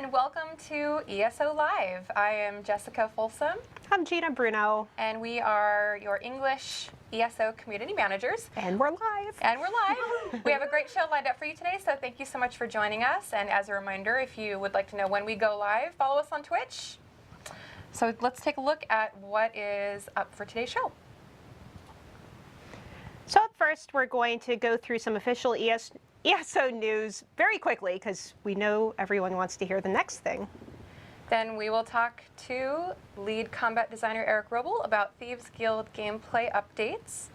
and welcome to ESO Live. I am Jessica Folsom. I'm Gina Bruno. And we are your English ESO community managers. And we're live. And we're live. We have a great show lined up for you today, so thank you so much for joining us. And as a reminder, if you would like to know when we go live, follow us on Twitch. So let's take a look at what is up for today's show. So up first, we're going to go through some official ESO news very quickly because we know everyone wants to hear the next thing. Then we will talk to lead combat designer Eric Wrobel about Thieves Guild gameplay updates.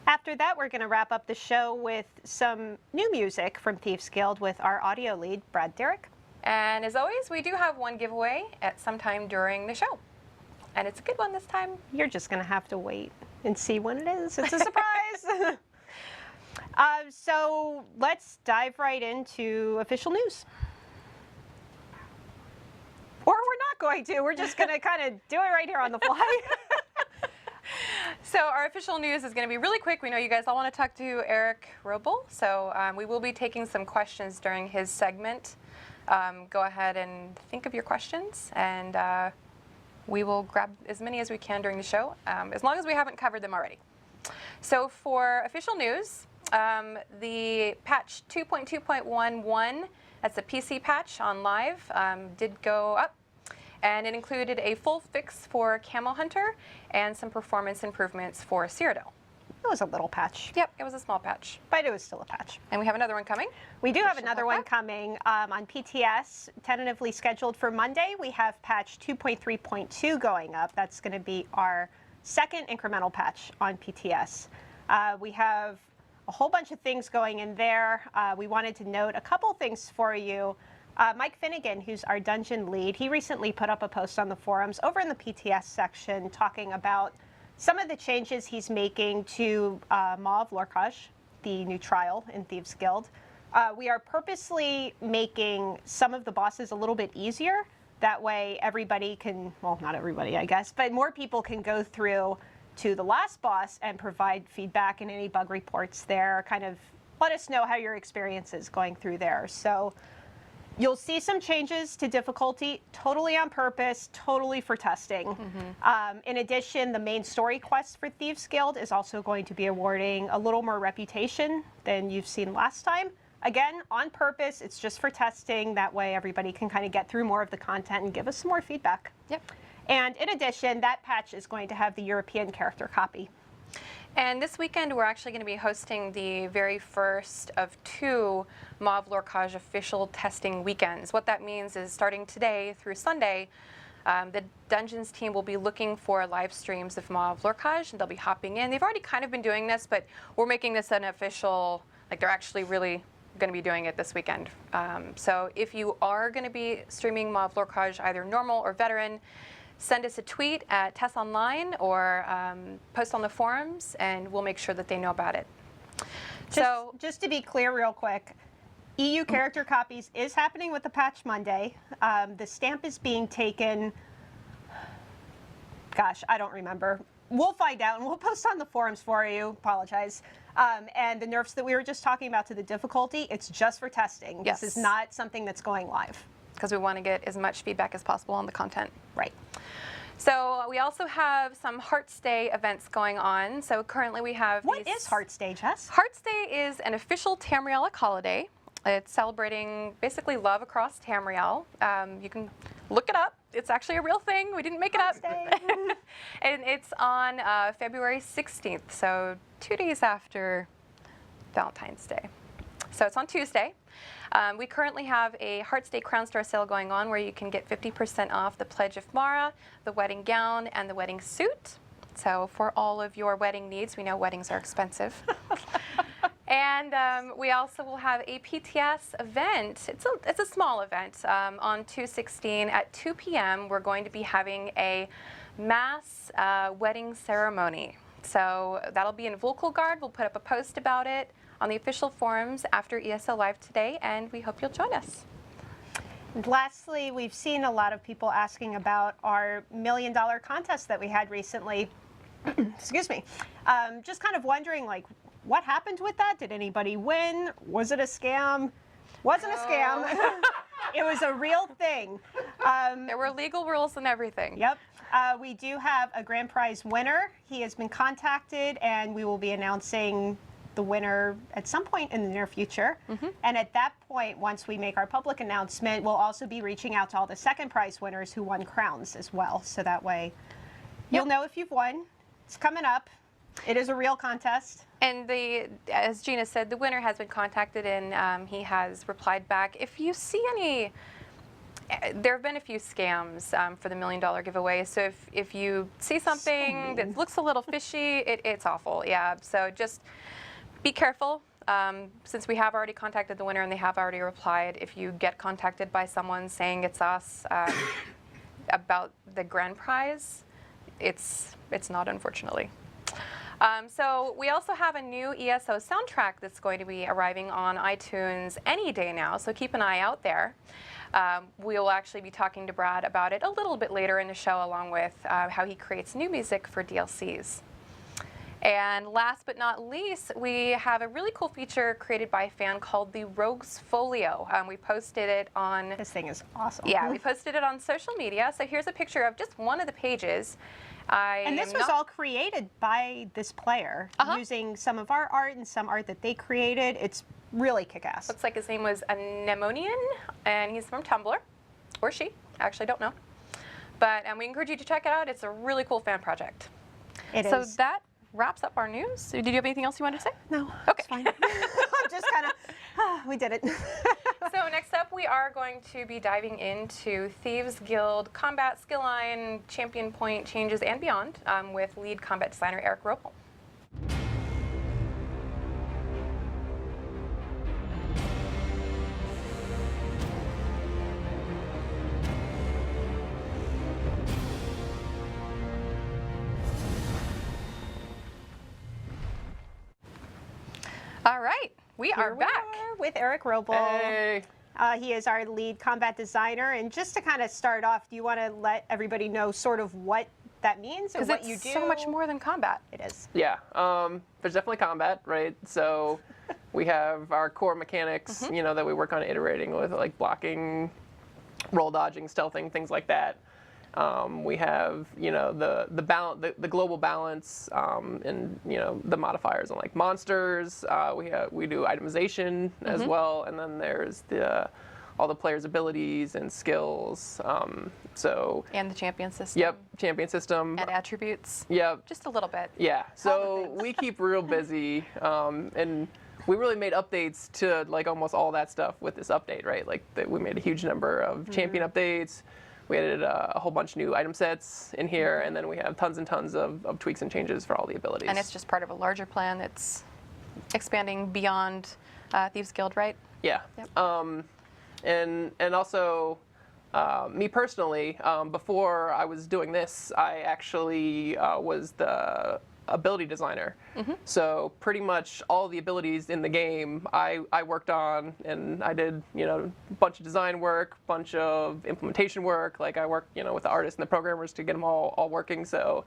After that, we're going to wrap up the show with some new music from Thieves Guild with our audio lead, Brad Derrick. And as always, we do have one giveaway at some time during the show. And it's a good one this time. You're just going to have to wait and see when it is. It's a surprise. So let's dive right into official news. Or we're not going to. We're just going to kind of do it right here on the fly. So our official news is going to be really quick. We know you guys all want to talk to Eric Wrobel, so we will be taking some questions during his segment. Go ahead and think of your questions, and we will grab as many as we can during the show, as long as we haven't covered them already. So for official news, the patch 2.2.11, that's a PC patch on live, did go up. And it included a full fix for Camo Hunter and some performance improvements for Cyrodiil. It was a little patch. Yep, it was a small patch. But it was still a patch. And we have another one coming. We do have another one coming on PTS, tentatively scheduled for Monday. We have patch 2.3.2 going up. That's going to be our second incremental patch on PTS. We have a whole bunch of things going in there. We wanted to note a couple things for you. Mike Finnegan, who's our dungeon lead, he recently put up a post on the forums over in the PTS section talking about some of the changes he's making to Mauve Lorcage, the new trial in Thieves Guild. We are purposely making some of the bosses a little bit easier. That way everybody can, well, not everybody, I guess, but more people can go through to the last boss and provide feedback and any bug reports there, kind of let us know how your experience is going through there. So you'll see some changes to difficulty, totally on purpose, totally for testing. In addition, the main story quest for Thieves Guild is also going to be awarding a little more reputation than you've seen last time. Again, on purpose, it's just for testing. That way everybody can kind of get through more of the content and give us some more feedback. Yep. And in addition, that patch is going to have the European character copy. And this weekend, we're actually going to be hosting the very first of 2 Mauve Lorcage official testing weekends. What that means is starting today through Sunday, the Dungeons team will be looking for live streams of Mauve Lorcage, and they'll be hopping in. They've already kind of been doing this, but we're making this an official, like they're actually really going to be doing it this weekend. So if you are going to be streaming Mauve Lorcage, either normal or veteran, send us a tweet at Tess Online or post on the forums, and we'll make sure that they know about it. Just to be clear real quick, EU character copies is happening with the patch Monday. The stamp is being taken, gosh, I don't remember. We'll find out, and we'll post on the forums for you. Apologize. And the nerfs that we were just talking about to the difficulty, it's just for testing. Yes. This is not something that's going live. Because we want to get as much feedback as possible on the content. Right. So we also have some Hearts Day events going on. So currently we have What is Hearts Day, Jess? Hearts Day is an official Tamrielic holiday. It's celebrating basically love across Tamriel. You can look it up. It's actually a real thing. We didn't make it up. And it's on February 16th, so 2 days after Valentine's Day. So it's on Tuesday. We currently have a Hearts Day Crown Star sale going on where you can get 50% off the Pledge of Mara, the wedding gown, and the wedding suit. So for all of your wedding needs, we know weddings are expensive. And we also will have a PTS event. It's a small event on 2/16 at 2 p.m. We're going to be having a mass wedding ceremony. So that'll be in Volkelgard. We'll put up a post about it on the official forums after ESO Live today, and we hope you'll join us. And lastly, we've seen a lot of people asking about our $1 million contest that we had recently. Excuse me. Just kind of wondering, like, what happened with that? Did anybody win? Was it a scam? Wasn't a scam. It was a real thing. There were legal rules and everything. Yep. We do have a grand prize winner. He has been contacted, and we will be announcing the winner at some point in the near future. And at that point, once we make our public announcement, we'll also be reaching out to all the second prize winners who won crowns as well. So that way you'll know if you've won. It's coming up. It is a real contest. And as Gina said, the winner has been contacted, and he has replied back. If you see any, there have been a few scams for the $1 million giveaway. So if you see something that looks a little fishy, it's awful. Yeah. So just be careful. Since we have already contacted the winner and they have already replied, if you get contacted by someone saying it's us about the grand prize, it's not, unfortunately. So we also have a new ESO soundtrack that's going to be arriving on iTunes any day now, so keep an eye out there. We'll actually be talking to Brad about it a little bit later in the show, along with how he creates new music for DLCs. And last but not least, we have a really cool feature created by a fan called the Rogues Folio. We posted it on... This thing is awesome. Yeah, we posted it on social media. So here's a picture of just one of the pages. And this was all created by this player using some of our art and some art that they created. It's really kick-ass. Looks like his name was Anemonian, and he's from Tumblr, or she. I actually don't know. But we encourage you to check it out. It's a really cool fan project. It so is. That wraps up our news. Did you have anything else you wanted to say? No, okay. It's fine. I'm just kind of, we did it. So next up, we are going to be diving into Thieves Guild combat skill line, champion point changes, and beyond with lead combat designer Eric Wrobel. All right, we are back with Eric Wrobel. Hey. He is our lead combat designer. And just to kind of start off, do you want to let everybody know sort of what that means or what you do? Because it's so much more than combat. It is. Yeah, there's definitely combat, right? So we have our core mechanics, you know, that we work on iterating with, like blocking, roll dodging, stealthing, things like that. We have, you know, the global balance, and you know the modifiers on like monsters. We do itemization as well, and then there's all the players' abilities and skills. And the champion system. Yep, champion system. And attributes. Yep. Just a little bit. Yeah. So we keep real busy, and we really made updates to like almost all that stuff with this update, right? Like we made a huge number of champion updates. We added a whole bunch of new item sets in here, and then we have tons and tons of tweaks and changes for all the abilities. And it's just part of a larger plan that's expanding beyond Thieves Guild, right? Yeah. Yep. And also, me personally, before I was doing this, I actually was the ability designer. So pretty much all the abilities in the game I worked on, and I did, you know, a bunch of design work, bunch of implementation work. Like I worked, you know, with the artists and the programmers to get them all working. So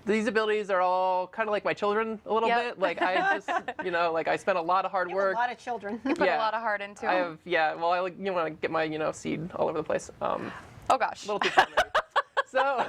these abilities are all kind of like my children a little bit. Like I just, you know, like I spent a lot of hard work. A lot of children. You put a lot of heart into it. I have, yeah. Well, I like, you want to get my, you know, seed all over the place. Oh gosh. A little too far maybe. So.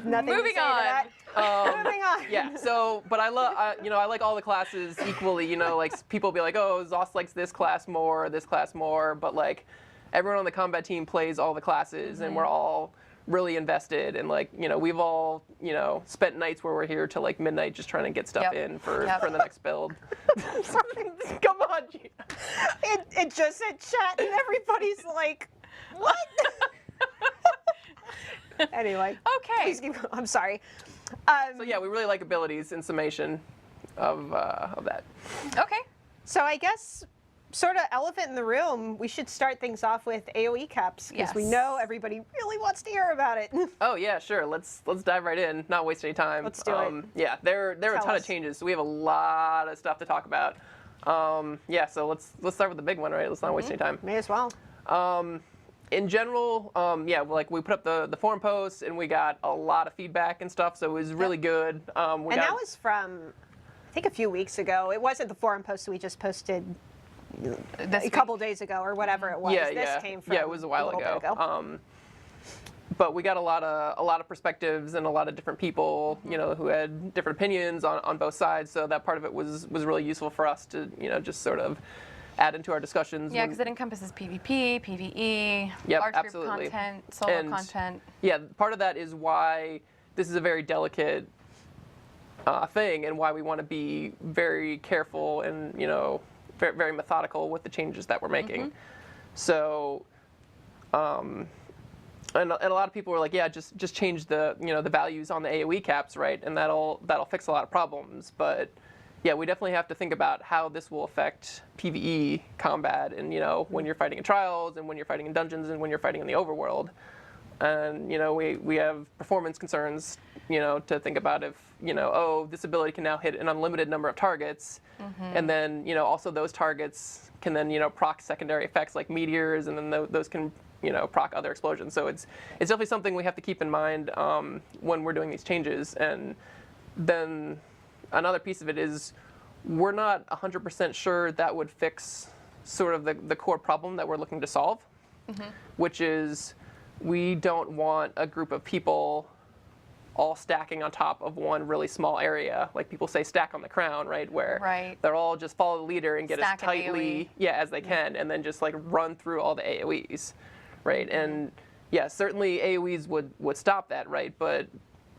Nothing Moving to say on. to that. Moving on. Yeah. So, but I love, you know, I like all the classes equally. You know, like people be like, oh, Zoss likes this class more, but like everyone on the combat team plays all the classes, and we're all really invested. And like, you know, we've all, you know, spent nights where we're here till like midnight just trying to get stuff in for the next build. Come on, Gina. It just said chat, and everybody's like, what? Anyway. Okay. Please keep, I'm sorry. So yeah, we really like abilities in summation of that. Okay. So I guess, sort of elephant in the room, we should start things off with AoE caps, because we Yes. know everybody really wants to hear about it. Oh yeah, sure. Let's dive right in. Not waste any time. Let's do it. Yeah, there are a Tell ton us. of changes. So we have a lot of stuff to talk about. Yeah, so let's start with the big one, right? Let's not waste any time. May as well. In general, yeah, like we put up the forum posts and we got a lot of feedback and stuff, so it was really good. And that was from I think a few weeks ago. It wasn't the forum post we just posted This a couple days ago or whatever it was. Yeah, This came from it was a while little bit ago. But we got a lot of perspectives and a lot of different people, who had different opinions on both sides. So that part of it was really useful for us to, just sort of add into our discussions. Yeah, because it encompasses PvP, PvE, Yep, large absolutely. group content, solo content. Yeah, part of that is why this is a very delicate thing, and why we want to be very careful and very, very methodical with the changes that we're making. So. And a lot of people were like, yeah, just change the the values on the AoE caps, right? And that'll fix a lot of problems. But yeah, we definitely have to think about how this will affect PvE combat, and when you're fighting in trials, and when you're fighting in dungeons, and when you're fighting in the overworld. And we have performance concerns, to think about if this ability can now hit an unlimited number of targets, and then also those targets can then proc secondary effects like meteors, and then those can proc other explosions. So it's definitely something we have to keep in mind when we're doing these changes. And then another piece of it is we're not 100% sure that would fix sort of the core problem that we're looking to solve, which is we don't want a group of people all stacking on top of one really small area. Like people say stack on the crown, right? Where they're all just follow the leader and get Stack as tightly as they can, and then just like run through all the AoEs. Right, and yeah, certainly AoEs would stop that, right? But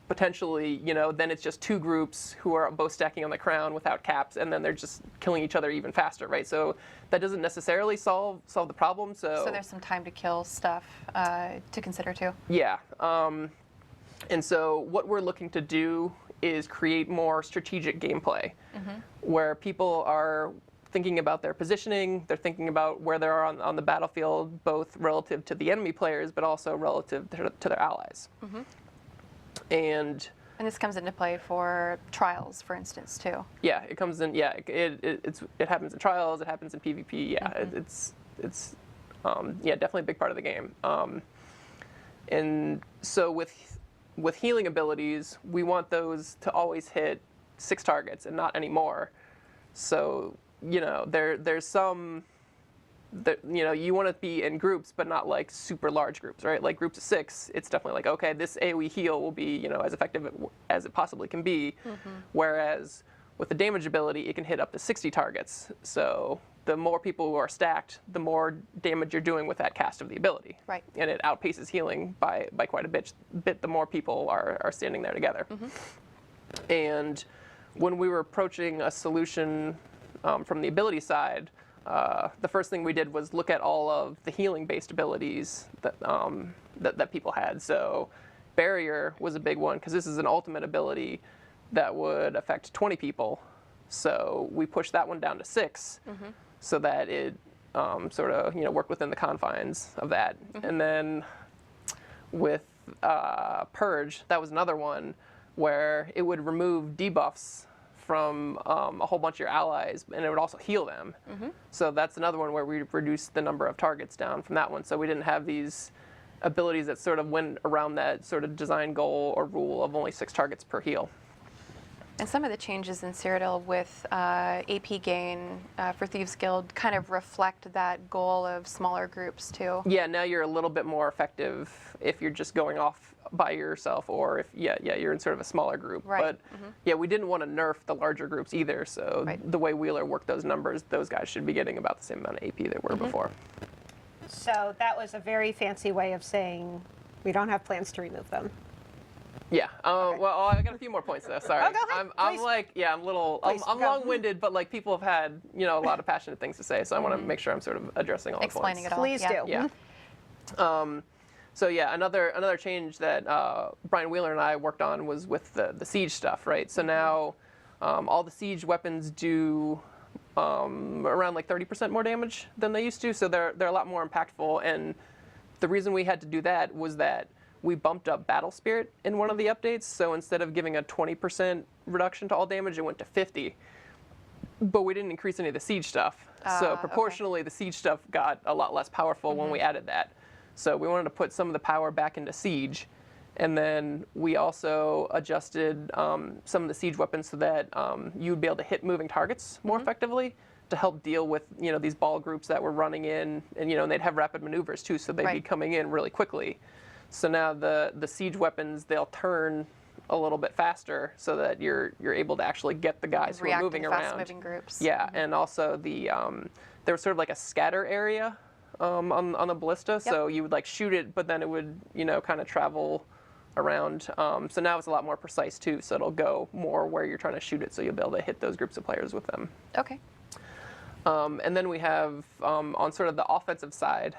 potentially, then it's just two groups who are both stacking on the crown without caps, and then they're just killing each other even faster, right? So that doesn't necessarily solve the problem. So there's some time to kill stuff to consider too. Yeah, and so what we're looking to do is create more strategic gameplay, where people are thinking about their positioning, they're thinking about where they are on the battlefield, both relative to the enemy players, but also relative to their allies. And this comes into play for trials, for instance, too. Yeah, it comes in. Yeah, it happens in trials. It happens in PvP. Yeah, it's definitely a big part of the game. And so with healing abilities, we want those to always hit 6 targets and not any more. So there's some that you want to be in groups, but not like super large groups, right? Like groups of 6, it's definitely like, okay, this AoE heal will be as effective as it possibly can be. Whereas with the damage ability, it can hit up to 60 targets. So the more people who are stacked, the more damage you're doing with that cast of the ability. Right. And it outpaces healing by quite a bit the more people are standing there together. And when we were approaching a solution from the ability side, the first thing we did was look at all of the healing-based abilities that people had. So Barrier was a big one, because this is an ultimate ability that would affect 20 people. So we pushed that one down to 6, so that it sort of worked within the confines of that. And then with Purge, that was another one where it would remove debuffs from a whole bunch of your allies, and it would also heal them. So that's another one where we reduced the number of targets down from that one. So we didn't have these abilities that sort of went around that sort of design goal or rule of only 6 targets per heal. And some of the changes in Cyrodiil with AP gain for Thieves Guild kind of reflect that goal of smaller groups too. Yeah, now you're a little bit more effective if you're just going off by yourself, or if you're in sort of a smaller group. Right. But we didn't want to nerf the larger groups either. So the way Wheeler worked those numbers, those guys should be getting about the same amount of AP they were before. So that was a very fancy way of saying we don't have plans to remove them. Yeah. Well, I got a few more points though. Sorry. Oh, go ahead. I'm long-winded, but like people have had a lot of passionate things to say, so I want to make sure I'm sort of addressing all the points. Explaining it all. Please do. Yeah. So yeah, another change that Brian Wheeler and I worked on was with the siege stuff, right? So now all the siege weapons do around like 30% more damage than they used to, so they're a lot more impactful. And the reason we had to do that was that we bumped up Battle Spirit in one of the updates. So instead of giving a 20% reduction to all damage, it went to 50. But we didn't increase any of the siege stuff. So proportionally, the siege stuff got a lot less powerful when we added that. So we wanted to put some of the power back into siege, And then we also adjusted some of the siege weapons so that you would be able to hit moving targets more effectively to help deal with, you know, these ball groups that were running in, and, you know, and they'd have rapid maneuvers too, so they'd be coming in really quickly. So now the siege weapons, they'll turn a little bit faster so that you're able to actually get the guys who are moving around. Fast-moving groups. Yeah, and also there was sort of like a scatter area on the ballista, so you would like shoot it, but then it would, you know, kind of travel around. So now it's a lot more precise too, so it'll go more where you're trying to shoot it, so you'll be able to hit those groups of players with them. Okay. And then we have on sort of the offensive side,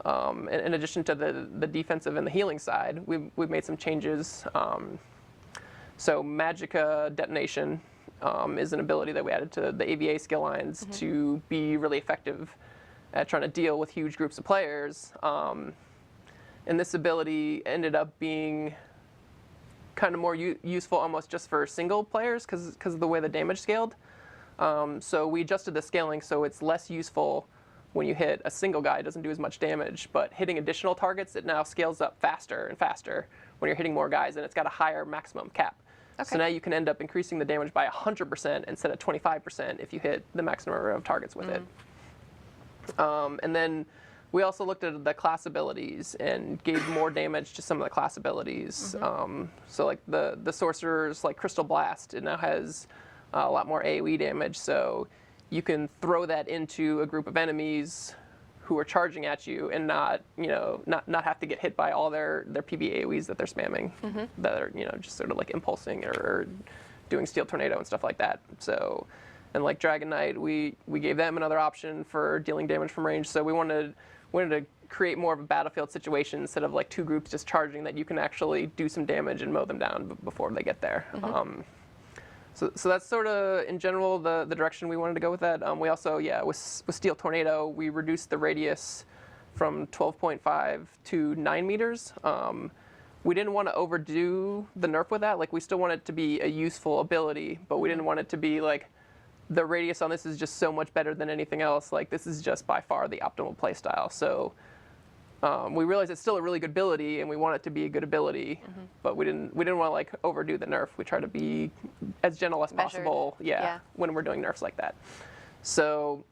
in addition to the defensive and the healing side, we've made some changes. So Magicka Detonation is an ability that we added to the AVA skill lines to be really effective at trying to deal with huge groups of players. And this ability ended up being kind of more useful almost just for single players because of the way the damage scaled. So we adjusted the scaling so it's less useful when you hit a single guy, it doesn't do as much damage, but hitting additional targets, it now scales up faster and faster when you're hitting more guys, and it's got a higher maximum cap. So now you can end up increasing the damage by 100% instead of 25% if you hit the maximum number of targets with it. And then we also looked at the class abilities and gave more damage to some of the class abilities. So like the sorcerers, like Crystal Blast, it now has a lot more AoE damage, so you can throw that into a group of enemies who are charging at you and not have to get hit by all their PB AoEs that they're spamming, that are, you know, just sort of like impulsing or doing Steel Tornado and stuff like that. So, and like Dragon Knight, we gave them another option for dealing damage from range. So we wanted to create more of a battlefield situation instead of like two groups just charging, that you can actually do some damage and mow them down before they get there. So that's sort of, in general, the direction we wanted to go with that. We also, with Steel Tornado, we reduced the radius from 12.5 to 9 meters. We didn't want to overdo the nerf with that. Like, we still want it to be a useful ability, but we didn't want it to be like, the radius on this is just so much better than anything else. Like, this is just by far the optimal playstyle. So we realized it's still a really good ability, and we want it to be a good ability, but we didn't want to like overdo the nerf. We try to be as gentle as possible, when we're doing nerfs like that. So,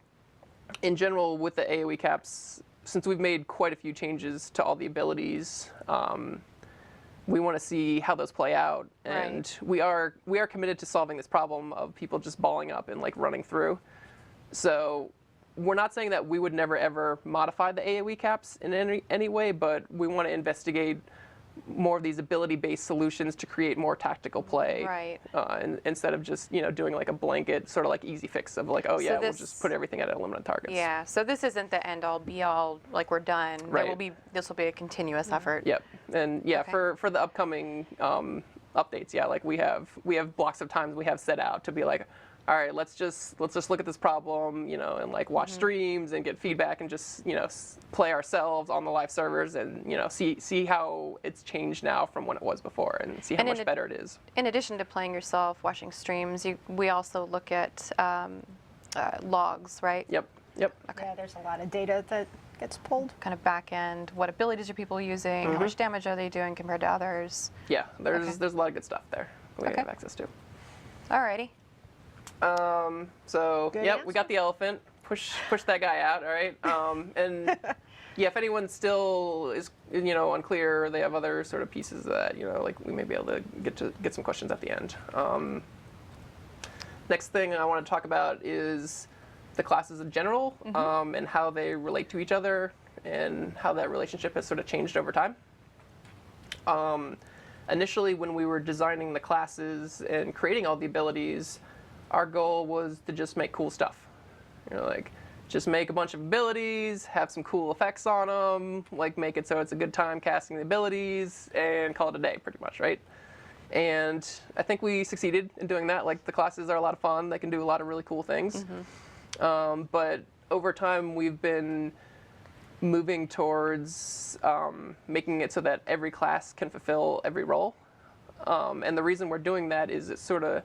in general, with the AoE caps, since we've made quite a few changes to all the abilities, we want to see how those play out, and we are committed to solving this problem of people just balling up and like running through. So we're not saying that we would never ever modify the AoE caps in any way, but we want to investigate more of these ability-based solutions to create more tactical play, instead of just, you know, doing like a blanket sort of like easy fix of like, oh yeah, we'll just put everything at unlimited targets. Yeah. So this isn't the end-all, be-all. Like, we're done. This will be a continuous effort. Yep. And for the upcoming updates, like we have blocks of times we have set out to be like, all right, let's just look at this problem, you know, and like watch streams and get feedback and just, you know, play ourselves on the live servers and, you know, see how it's changed now from when it was before and see how much better it is. In addition to playing yourself, watching streams, we also look at logs, right? Yep. Okay. Yeah, there's a lot of data that gets pulled. Kind of back end, what abilities are people using, how much damage are they doing compared to others? Yeah, there's a lot of good stuff there we have access to. Alrighty. So we got the elephant. Push that guy out. All right. And if anyone still is, you know, unclear, or they have other sort of pieces that, you know, like we may be able to get some questions at the end. Next thing I want to talk about is the classes in general, and how they relate to each other, and how that relationship has sort of changed over time. Initially, when we were designing the classes and creating all the abilities, our goal was to just make cool stuff. You know, like, just make a bunch of abilities, have some cool effects on them, like make it so it's a good time casting the abilities, and call it a day, pretty much, right? And I think we succeeded in doing that. Like, the classes are a lot of fun. They can do a lot of really cool things. But over time, we've been moving towards making it so that every class can fulfill every role. And the reason we're doing that is it sort of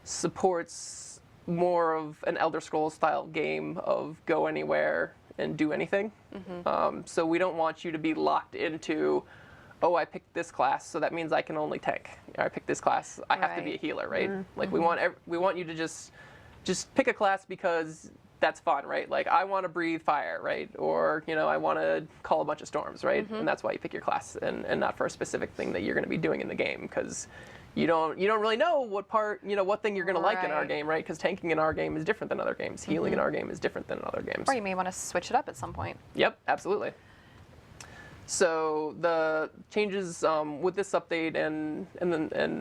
supports more of an Elder Scrolls style game of go anywhere and do anything. So we don't want you to be locked into, oh, I picked this class, so that means I can only tank. Or I picked this class, I have to be a Right. healer, right? Like we want you to just pick a class because that's fun, right? Like I want to breathe fire, right? Or I want to call a bunch of storms, right? And that's why you pick your class, and not for a specific thing that you're going to be doing in the game, because you don't really know what thing you're going to like in our Right. game, right? Because tanking in our game is different than other games. Healing in our game is different than other games. Or you may want to switch it up at some point. Yep, absolutely. So the changes with this update and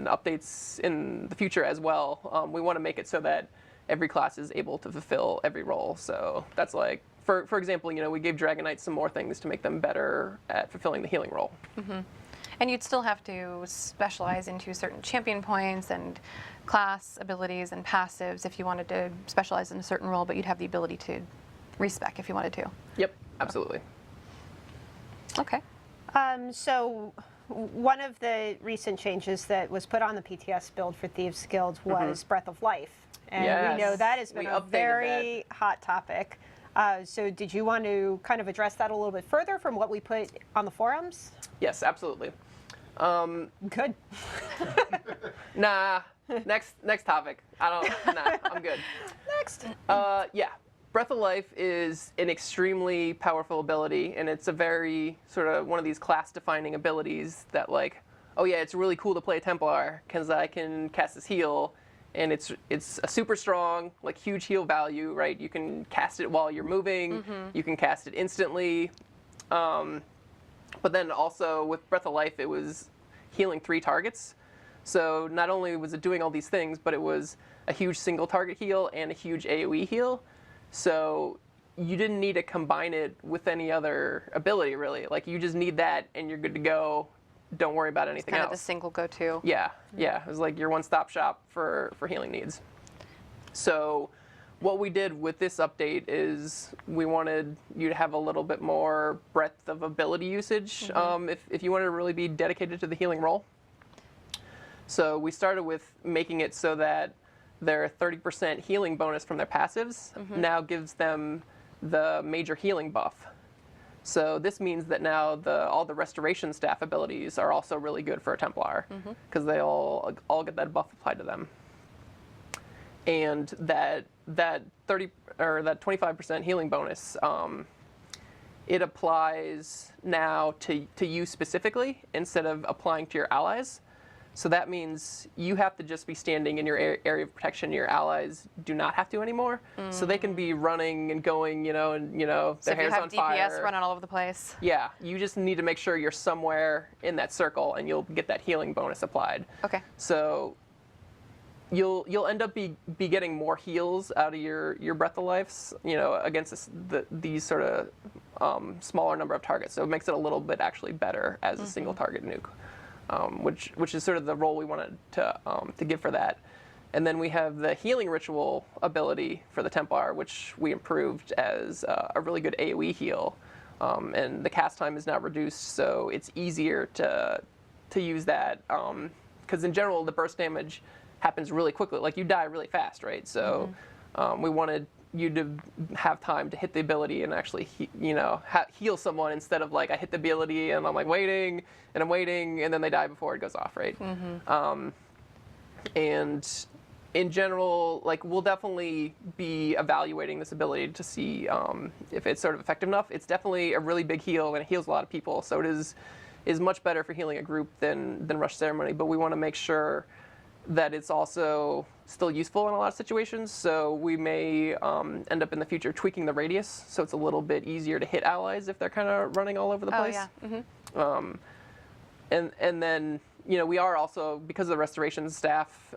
updates in the future as well, we want to make it so that every class is able to fulfill every role. So that's like, for example, we gave Dragon Knights some more things to make them better at fulfilling the healing role. And you'd still have to specialize into certain champion points and class abilities and passives if you wanted to specialize in a certain role, but you'd have the ability to respec if you wanted to. Yep, absolutely. Okay. So one of the recent changes that was put on the PTS build for Thieves Guild was Breath of Life. And we know Yes, that has been we a updated very hot topic. So did you want to kind of address that a little bit further from what we put on the forums? Yes, absolutely. Good. Nah. Next topic. Nah, I'm good. Next. Yeah. Breath of Life is an extremely powerful ability, and it's a very sort of one of these class-defining abilities that, like, oh yeah, it's really cool to play Templar because I can cast this heal, and it's a super strong, like, huge heal value, right? You can cast it while you're moving, you can cast it instantly, but then also with Breath of Life, it was healing 3 targets. So not only was it doing all these things, but it was a huge single target heal and a huge AoE heal. So you didn't need to combine it with any other ability, really. Like, you just need that, and you're good to go. Don't worry about anything Kind else. of the single go-to. Yeah. It was like your one-stop shop for healing needs. So what we did with this update is we wanted you to have a little bit more breadth of ability usage if you wanted to really be dedicated to the healing role. So we started with making it so that their 30% healing bonus from their passives now gives them the major healing buff. So this means that now all the restoration staff abilities are also really good for a Templar because they all get that buff applied to them. And that 25% healing bonus, it applies now to you specifically instead of applying to your allies. So that means you have to just be standing in your area of protection. Your allies do not have to anymore. So they can be running and going, So their if you hair's have on DPS fire. running all over the place. Yeah, you just need to make sure you're somewhere in that circle, and you'll get that healing bonus applied. Okay. So you'll end up be getting more heals out of your Breath of Lives, against these sort of smaller number of targets. So it makes it a little bit actually better as a single target nuke. Which is sort of the role we wanted to give for that. And then we have the healing ritual ability for the Templar, which we improved as a really good AoE heal. And the cast time is now reduced, so it's easier to use that. Because in general, the burst damage happens really quickly. Like, you die really fast, right? So we wanted you to have time to hit the ability and actually heal someone, instead of like I hit the ability and I'm like waiting and then they die before it goes off, right? And in general, like, we'll definitely be evaluating this ability to see if it's sort of effective enough. It's definitely a really big heal, and it heals a lot of people, so it is much better for healing a group than Rush Ceremony, but we want to make sure that it's also still useful in a lot of situations. So we may end up in the future tweaking the radius so it's a little bit easier to hit allies if they're kind of running all over the place. Oh, yeah. And then, we are also, because the restoration staff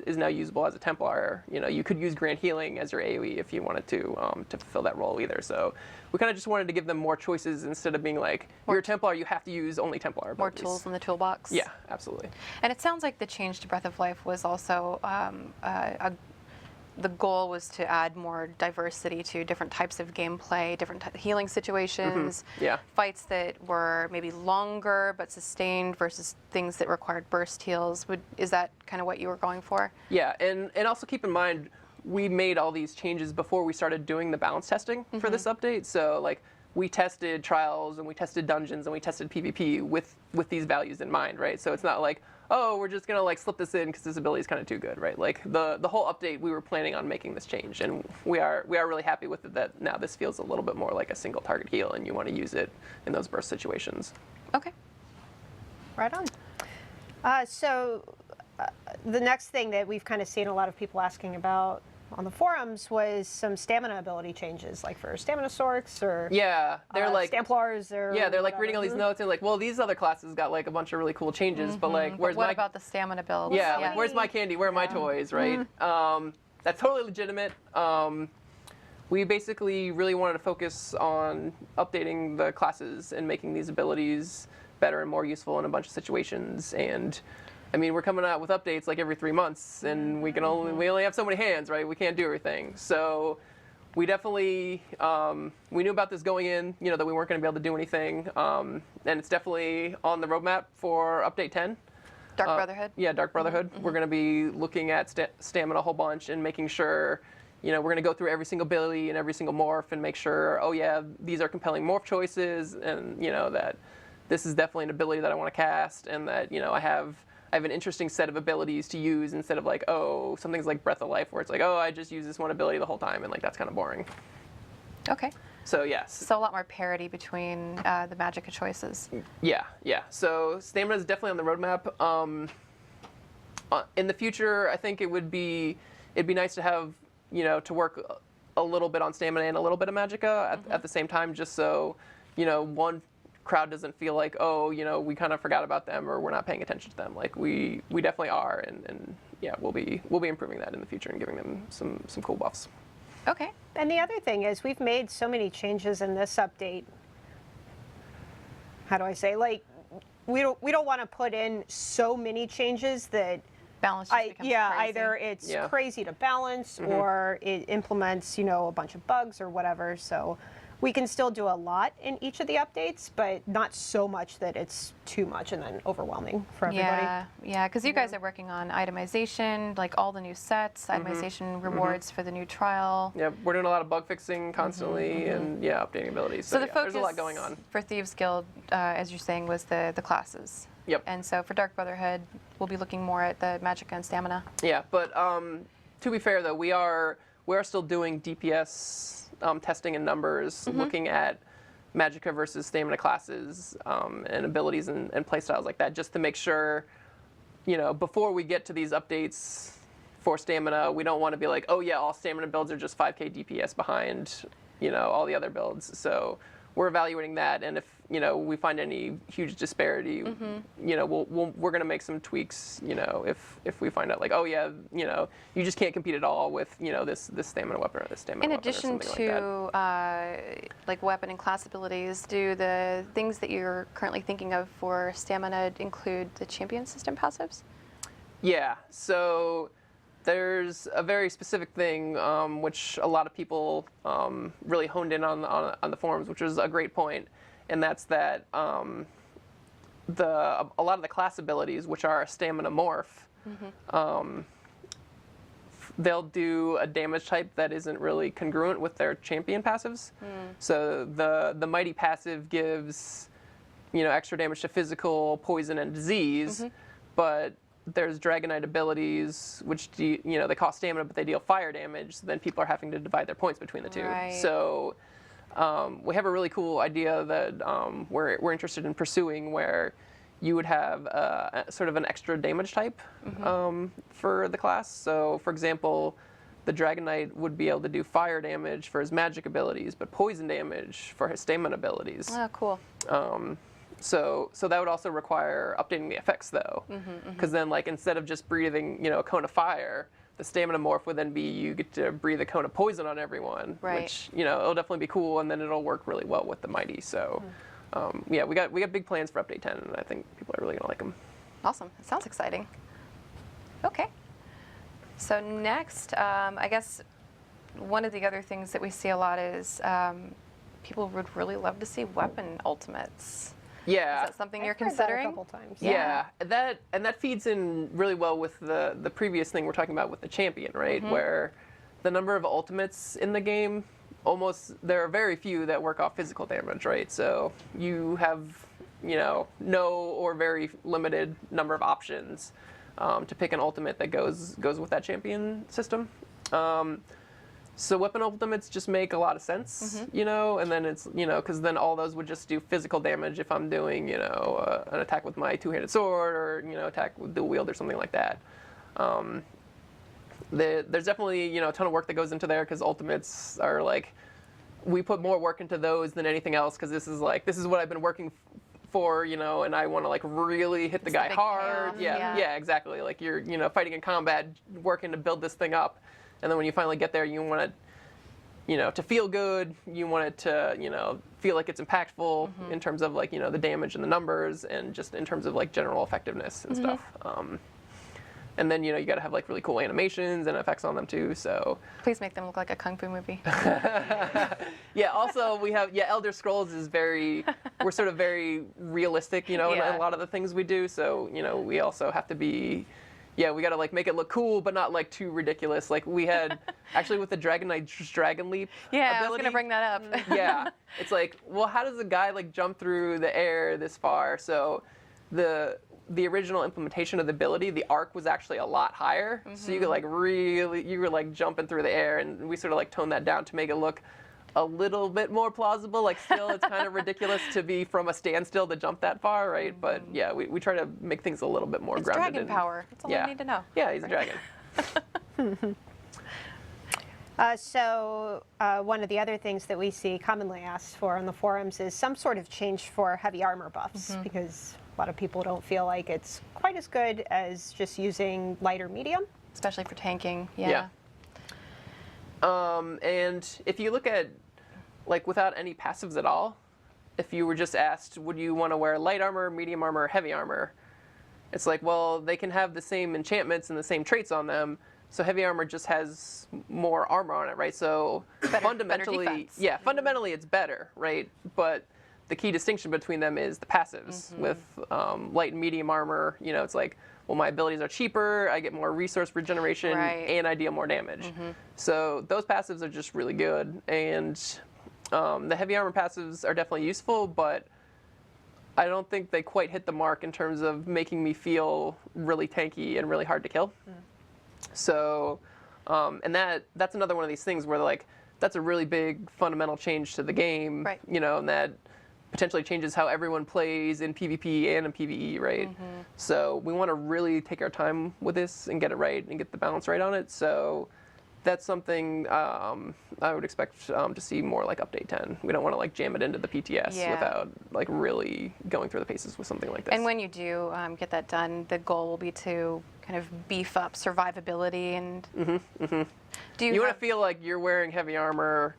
is now usable as a Templar, you could use Grand Healing as your AoE if you wanted to fulfill that role either. So we kind of just wanted to give them more choices instead of being like, you're a Templar, you have to use only Templar abilities. More tools in the toolbox. Yeah, absolutely. And it sounds like the change to Breath of Life was also the goal was to add more diversity to different types of gameplay, different healing situations, Yeah. fights that were maybe longer but sustained versus things that required burst heals. Is that kind of what you were going for? Yeah, and also keep in mind, we made all these changes before we started doing the balance testing for this update. So, like, we tested trials and we tested dungeons and we tested PvP with these values in mind, right? So it's not like, oh, we're just gonna like slip this in because this ability is kind of too good, right? Like the whole update, we were planning on making this change, and we are really happy with it that now this feels a little bit more like a single target heal, and you want to use it in those burst situations. Okay. Right on. The next thing that we've kind of seen a lot of people asking about on the forums was some stamina ability changes, like for stamina sorks or yeah, they're like Stamplars or they're like reading all these notes and like, well, these other classes got like a bunch of really cool changes, but like, where's What my about the stamina build? yeah, like where's my candy? Where are my toys? Right? That's totally legitimate. We basically really wanted to focus on updating the classes and making these abilities better and more useful in a bunch of situations. And I mean, we're coming out with updates like every 3 months, and we only have so many hands, right? We can't do everything. So we definitely we knew about this going in, you know, that we weren't going to be able to do anything, and it's definitely on the roadmap for update 10. Dark Brotherhood? Yeah, Dark Brotherhood. We're going to be looking at stamina a whole bunch and making sure, you know, we're going to go through every single ability and every single morph and make sure, oh yeah, these are compelling morph choices, and you know that this is definitely an ability that I want to cast, and that, you know, I have an interesting set of abilities to use instead of like, oh, something's like Breath of Life where it's like, oh, I just use this one ability the whole time, and like that's kind of boring. Okay. So yes. So a lot more parity between the Magicka choices. Yeah. So stamina is definitely on the roadmap. In the future, I think it'd be nice to have, you know, to work a little bit on stamina and a little bit of Magicka at the same time, just so, you know, one crowd doesn't feel like, oh, you know, we kind of forgot about them or we're not paying attention to them. Like we definitely are, and yeah, we'll be improving that in the future and giving them some cool buffs. Okay. And the other thing is we've made so many changes in this update. How do I say? Like we don't want to put in so many changes that Balance just becomes crazy. either it's crazy to balance or it implements, you know, a bunch of bugs or whatever. So we can still do a lot in each of the updates, but not so much that it's too much and then overwhelming for everybody. Yeah, because you guys are working on itemization, like all the new sets, itemization rewards for the new trial. Yeah, we're doing a lot of bug fixing constantly, and updating abilities. So the yeah, focus there's a lot going on. for Thieves Guild, as you're saying, was the classes. Yep. And so for Dark Brotherhood, we'll be looking more at the Magicka and stamina. Yeah, but to be fair though, we are still doing DPS testing and numbers, looking at Magicka versus stamina classes and abilities and playstyles like that, just to make sure, you know, before we get to these updates for stamina, we don't want to be like, oh yeah, all stamina builds are just 5k DPS behind, you know, all the other builds. So we're evaluating that, and if, you know, we find any huge disparity, you know, we're going to make some tweaks, you know, if we find out like, oh yeah, you know, you just can't compete at all with, you know, this stamina weapon or this stamina In weapon addition or something like that. to like weapon and class abilities, do the things that you're currently thinking of for stamina include the champion system passives? Yeah, so there's a very specific thing which a lot of people really honed in on the forums, which was a great point, and that's that a lot of the class abilities, which are stamina morph, they'll do a damage type that isn't really congruent with their champion passives. So the mighty passive gives, you know, extra damage to physical, poison, and disease, but there's Dragonite abilities, which you know, they cost stamina, but they deal fire damage. So then people are having to divide their points between the two. Right. So we have a really cool idea that we're interested in pursuing, where you would have sort of an extra damage type for the class. So, for example, the Dragonite would be able to do fire damage for his magic abilities, but poison damage for his stamina abilities. Oh, cool. So that would also require updating the effects though, because then like instead of just breathing, you know, a cone of fire, the stamina morph would then be you get to breathe a cone of poison on everyone, which, you know, it'll definitely be cool, and then it'll work really well with the mighty. So yeah, we got big plans for update 10, and I think people are really gonna like them. Awesome. It sounds exciting. Okay. So next, I guess one of the other things that we see a lot is people would really love to see weapon ultimates. Yeah. Is that something you're I've heard considering? that a couple times. Yeah, that feeds in really well with the previous thing we're talking about with the champion, right? Where the number of ultimates in the game there are very few that work off physical damage, right? So you have, no or very limited number of options to pick an ultimate that goes with that champion system. So weapon ultimates just make a lot of sense, and then it's, because then all those would just do physical damage if I'm doing, an attack with my two-handed sword or, attack with dual wield or something like that. There's definitely, a ton of work that goes into there because ultimates are like, we put more work into those than anything else because this is what I've been working for, and I want to like really hit the guy hard. Yeah, exactly. Like you're, fighting in combat, working to build this thing up. And then when you finally get there, you want it, to feel good. You want it to, feel like it's impactful in terms of like, the damage and the numbers and just in terms of like general effectiveness and stuff. And then, you got to have like really cool animations and effects on them too. So Please make them look like a kung fu movie. yeah. Also, we have Elder Scrolls is we're sort of very realistic, in a lot of the things we do. So we also have to be. Yeah, we gotta like make it look cool, but not like too ridiculous. Like we had actually with the Dragon Knight's Dragon Leap. Yeah, ability, I was gonna bring that up. yeah, it's like, well, how does a guy like jump through the air this far? So the original implementation of the ability, the arc was actually a lot higher. So you could like you were like jumping through the air, and we sort of like toned that down to make it look a little bit more plausible. Like still it's kind of ridiculous to be from a standstill to jump that far, right? But yeah, we try to make things a little bit more It's grounded. dragon power. That's all I need to know. Yeah, he's a dragon. So one of the other things that we see commonly asked for on the forums is some sort of change for heavy armor buffs, because a lot of people don't feel like it's quite as good as just using light or medium. Especially for tanking. Yeah. And if you look at, like, without any passives at all, if you were just asked, would you want to wear light armor, medium armor, or heavy armor? It's like, well, they can have the same enchantments and the same traits on them, so heavy armor just has more armor on it, right? So fundamentally, fundamentally it's better, right? But the key distinction between them is the passives. With light and medium armor, it's like, well, my abilities are cheaper, I get more resource regeneration, and I deal more damage. So those passives are just really good. And the heavy armor passives are definitely useful, but I don't think they quite hit the mark in terms of making me feel really tanky and really hard to kill. So, and that's another one of these things where like, that's a really big fundamental change to the game, and that potentially changes how everyone plays in PvP and in PvE, right? So we want to really take our time with this and get it right and get the balance right on it. So that's something I would expect to see more like update 10. We don't want to like jam it into the PTS without like really going through the paces with something like this. And when you do get that done, the goal will be to kind of beef up survivability and. Do you want to feel like you're wearing heavy armor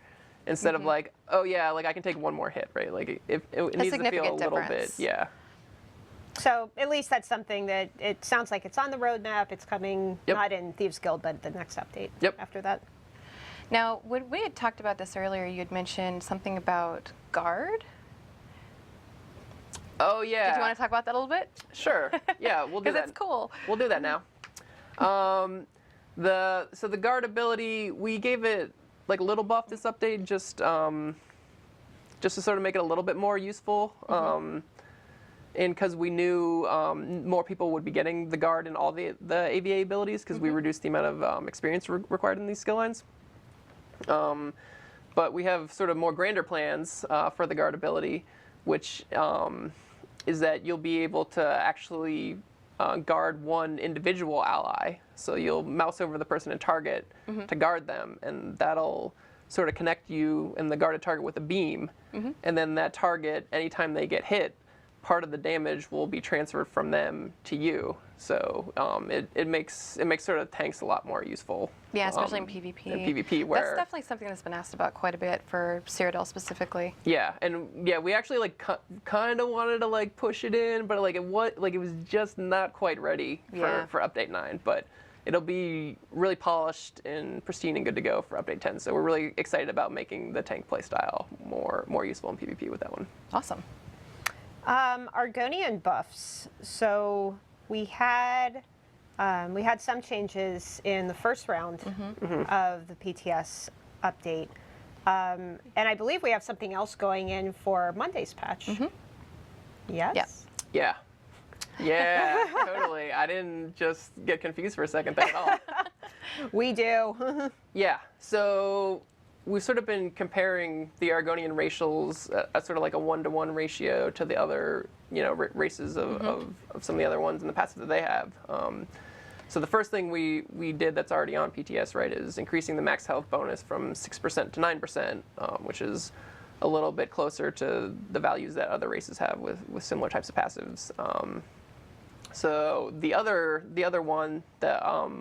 instead of like, oh yeah, like I can take one more hit, right? Like it needs to feel a little bit, So at least that's something that it sounds like it's on the roadmap. It's coming not in Thieves Guild, but the next update after that. Now, when we had talked about this earlier, you had mentioned something about guard. Oh yeah. Did you want to talk about that a little bit? Sure. Yeah, we'll do that. Because it's cool. We'll do that now. So the guard ability, we gave it like a little buff this update, just to sort of make it a little bit more useful. And because we knew more people would be getting the guard and all the AVA abilities, because we reduced the amount of experience required in these skill lines. But we have sort of more grander plans for the guard ability, which is that you'll be able to actually guard one individual ally. So you'll mouse over the person and target to guard them, and that'll sort of connect you and the guarded target with a beam. And then that target, anytime they get hit, part of the damage will be transferred from them to you. So it makes sort of tanks a lot more useful. Yeah, especially in PvP. In PvP, where that's definitely something that's been asked about quite a bit for Cyrodiil specifically. Yeah, and yeah, we actually like kind of wanted to like push it in, but like it was just not quite ready for update 9. But it'll be really polished and pristine and good to go for update 10. So we're really excited about making the tank playstyle more useful in PvP with that one. Awesome. Argonian buffs. So we had some changes in the first round of the PTS update. And I believe we have something else going in for Monday's patch. Yes? Yeah. Yeah, totally. I didn't just get confused for a second there at all. We do. Yeah, so we've sort of been comparing the Argonian racials at sort of like a 1-to-1 ratio to the other, races of some of the other ones in the passive that they have. So the first thing we did that's already on PTS, right, is increasing the max health bonus from 6% to 9%, which is a little bit closer to the values that other races have with similar types of passives. So the other one that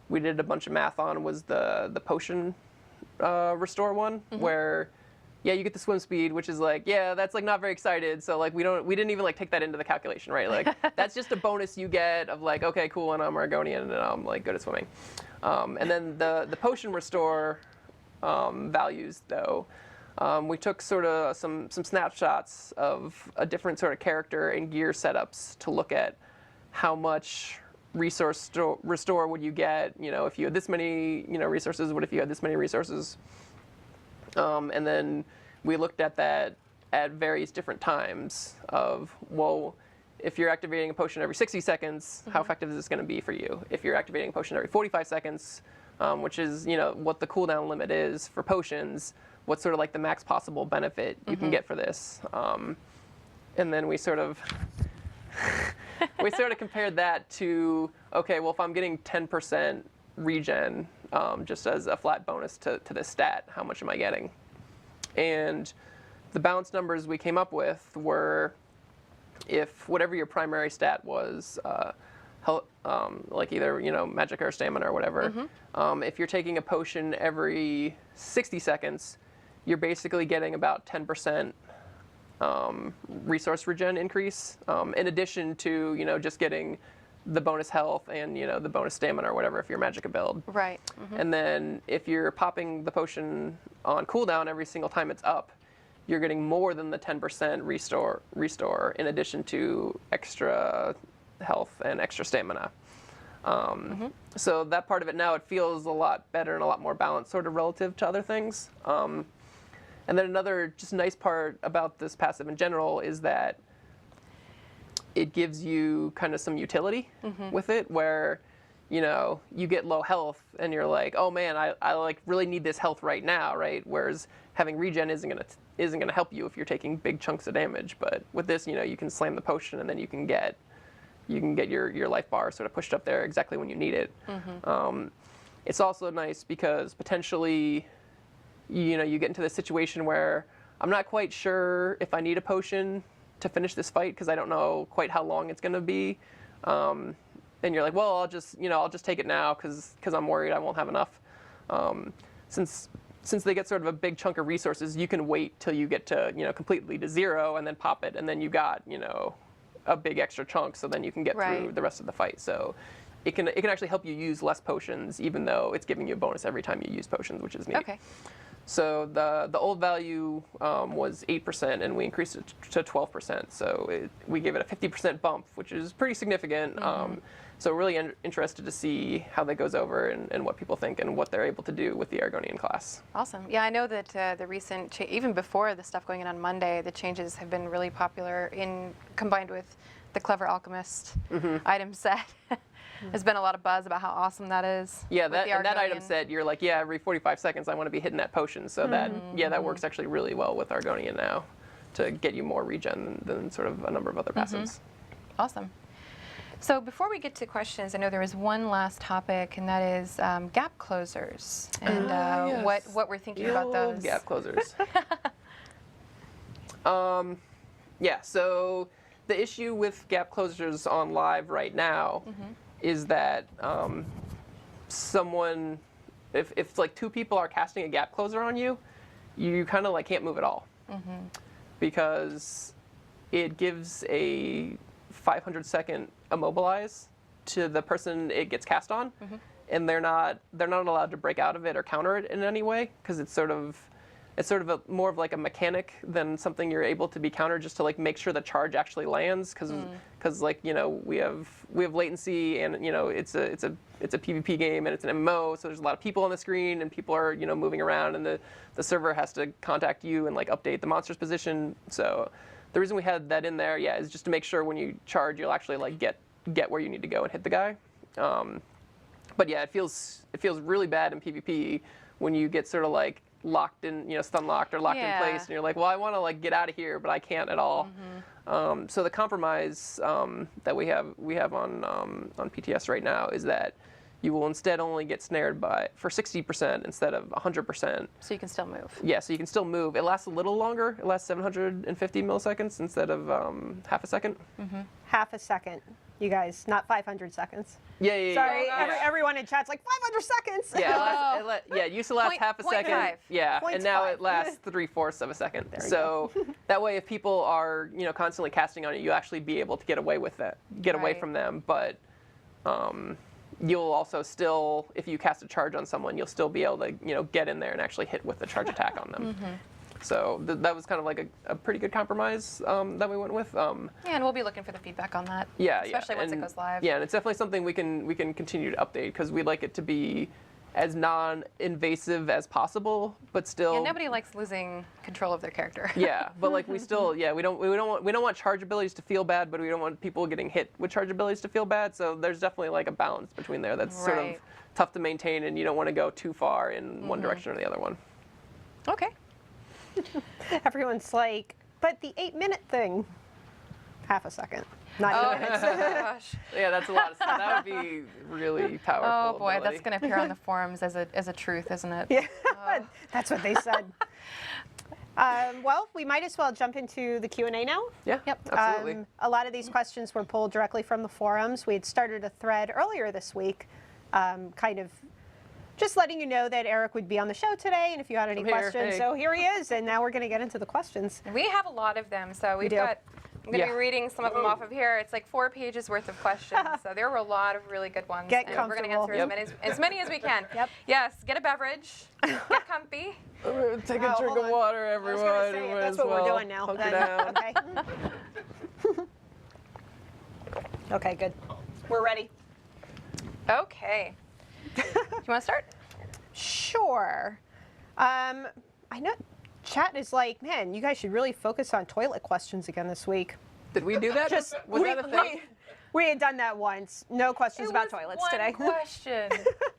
we did a bunch of math on was the potion restore one, where you get the swim speed, which is like, that's like not very excited, so like we didn't even like take that into the calculation, right? Like that's just a bonus you get of like, okay, cool, and I'm Argonian and I'm like good at swimming. And then the potion restore values though, we took sort of some snapshots of a different sort of character and gear setups to look at how much resource restore would you get, if you had this many, resources, what if you had this many resources? And then we looked at that at various different times of, well, if you're activating a potion every 60 seconds, how effective is this going to be for you? If you're activating a potion every 45 seconds, which is, what the cooldown limit is for potions, what's sort of like the max possible benefit you can get for this? And then we sort of compared that to, okay, well, if I'm getting 10% regen just as a flat bonus to this stat, how much am I getting? And the balance numbers we came up with were, if whatever your primary stat was, like either magic or stamina or whatever, if you're taking a potion every 60 seconds, you're basically getting about 10% resource regen increase, in addition to just getting the bonus health and the bonus stamina or whatever if you're magic build. Right. And then if you're popping the potion on cooldown every single time it's up, you're getting more than the 10% restore in addition to extra health and extra stamina. So that part of it now, it feels a lot better and a lot more balanced sort of relative to other things. And then another just nice part about this passive in general is that it gives you kind of some utility with it, where you get low health and you're like, oh man, I like really need this health right now, right? Whereas having regen isn't gonna help you if you're taking big chunks of damage. But with this, you can slam the potion and then you can get your life bar sort of pushed up there exactly when you need it. It's also nice because potentially you get into this situation where I'm not quite sure if I need a potion to finish this fight because I don't know quite how long it's going to be. And you're like, well, I'll just take it now because I'm worried I won't have enough. Since they get sort of a big chunk of resources, you can wait till you get to completely to zero and then pop it, and then you got a big extra chunk, so then you can get through the rest of the fight. So it can actually help you use less potions, even though it's giving you a bonus every time you use potions, which is neat. Okay. So the old value was 8%, and we increased it to 12%. So we gave it a 50% bump, which is pretty significant. So really interested to see how that goes over and what people think and what they're able to do with the Argonian class. Awesome. Yeah, I know that the recent, even before the stuff going in on Monday, the changes have been really popular combined with the Clever Alchemist item set. There's been a lot of buzz about how awesome that is. Yeah, that item set, you're like, every 45 seconds I want to be hitting that potion. So that works actually really well with Argonian now to get you more regen than sort of a number of other passives. Awesome. So before we get to questions, I know there was one last topic, and that is gap closers and yes. what we're thinking about those. Gap closers. So the issue with gap closers on live right now is that someone, if like two people are casting a gap closer on you, you kind of like can't move at all because it gives a 500-second immobilize to the person it gets cast on, and they're not allowed to break out of it or counter it in any way because it's sort of it's sort of more of like a mechanic than something you're able to be countered, just to like make sure the charge actually lands, because like, you know, we have latency, and you know, it's a PvP game, and it's an MMO, so there's a lot of people on the screen, and people are, you know, moving around, and the server has to contact you and like update the monster's position. So the reason we had that in there, yeah, is just to make sure when you charge, you'll actually like get where you need to go and hit the guy. But yeah, it feels really bad in PvP when you get sort of like locked in, you know, stun locked or locked in place, and you're like, well, I want to like get out of here, but I can't at all. So the compromise that we have on PTS right now is that you will instead only get snared for 60% instead of 100%. So you can still move. Yeah, so you can still move. It lasts a little longer. It lasts 750 milliseconds instead of half a second. Half a second, you guys, not 500 seconds. Yeah. Sorry, yeah. everyone in chat's like 500 seconds. Yeah, it used to last half a second. 0.5. Yeah, and now 0.5. it lasts 3/4 of a second. There we So that way, if people are, you know, constantly casting on you, you'll actually be able to get away with that, away Right. from them. But you'll also still, if you cast a charge on someone, you'll still be able to, you know, get in there and actually hit with the charge attack on them. So that was kind of like a pretty good compromise that we went with. Yeah, and we'll be looking for the feedback on that. Yeah, Especially once it goes live. Yeah, and it's definitely something we can continue to update, because we'd like it to be as non-invasive as possible, but still. Yeah, nobody likes losing control of their character. Yeah, but like we still, we don't want charge abilities to feel bad, but we don't want people getting hit with charge abilities to feel bad. So there's definitely like a balance between there that's sort of Right. tough to maintain, and you don't want to go too far in one direction or the other one. Okay. Everyone's like, but the 8-minute thing, half a second, not 8 minutes. Gosh. Yeah, that's a lot of stuff. That would be really powerful. Oh boy, ability. that's going to appear on the forums as a truth, isn't it? Yeah, that's what they said. Well, we might as well jump into the Q&A now. Yeah, Yep. absolutely. A lot of these questions were pulled directly from the forums. We had started a thread earlier this week, kind of just letting you know that Eric would be on the show today, and if you had any I'm here, questions. hey. So here he is, and now we're going to get into the questions. We have a lot of them, so we've do. got. I'm going to Yeah. be reading some of them off of here. It's like 4 pages worth of questions, so there were a lot of really good ones. Get and we're going to answer comfortable. as many as we can. Yep. Yes, get a beverage, get comfy. Take Oh, a drink hold of on. water, I was everyone. gonna say, Might that's as what we're well doing now. hunker then. down. Okay. Okay, good. We're ready. Okay. Do you want to start? Sure. I know chat is like, man, you guys should really focus on toilet questions again this week. Did we do that? Just was that a thing? we had done that once. No questions It about was toilets one today. question.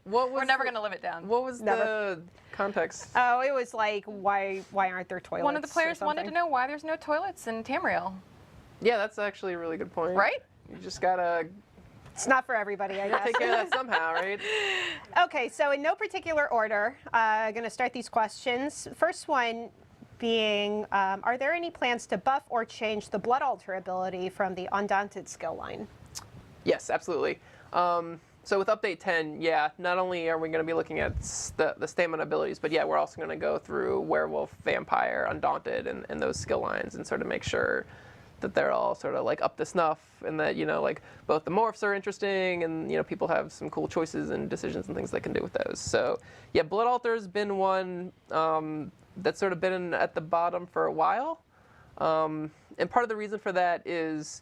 What was We're never going to live it down. What was Never. the context? Oh, it was like, why aren't there toilets? One of the or players wanted to something? know why there's no toilets in Tamriel, Yeah, that's actually a really good point. right? You just gotta It's not for everybody, I guess. take care of that somehow, right? Okay, so in no particular order, I'm going to start these questions. First one being, are there any plans to buff or change the Blood Altar ability from the Undaunted skill line? Yes, absolutely. So with update 10, yeah, not only are we going to be looking at the stamina abilities, but yeah, we're also going to go through Werewolf, Vampire, Undaunted, and those skill lines, and sort of make sure that they're all sort of like up to snuff, and that, you know, like both the morphs are interesting, and, you know, people have some cool choices and decisions and things they can do with those. So yeah, Blood Altar's been one that's sort of been at the bottom for a while, and part of the reason for that is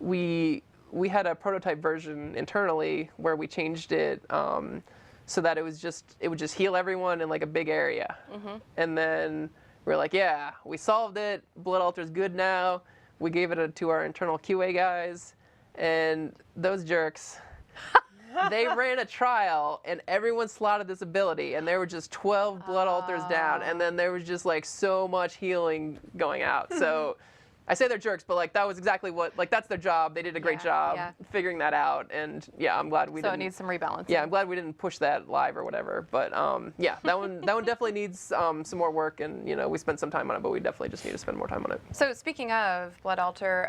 we had a prototype version internally where we changed it so that it would just heal everyone in like a big area, and then we're like, yeah, we solved it. Blood Altar's good now. We gave it to our internal QA guys, and those jerks, they ran a trial, and everyone slotted this ability, and there were just 12 Blood Altars down, and then there was just like so much healing going out. So I say they're jerks, but like that was exactly what, like that's their job. They did a great job figuring that out, and yeah, I'm glad we So didn't. it needs some rebalancing. Yeah, I'm glad we didn't push that live or whatever. But yeah, that one definitely needs some more work, and you know, we spent some time on it, but we definitely just need to spend more time on it. So speaking of Blood Altar,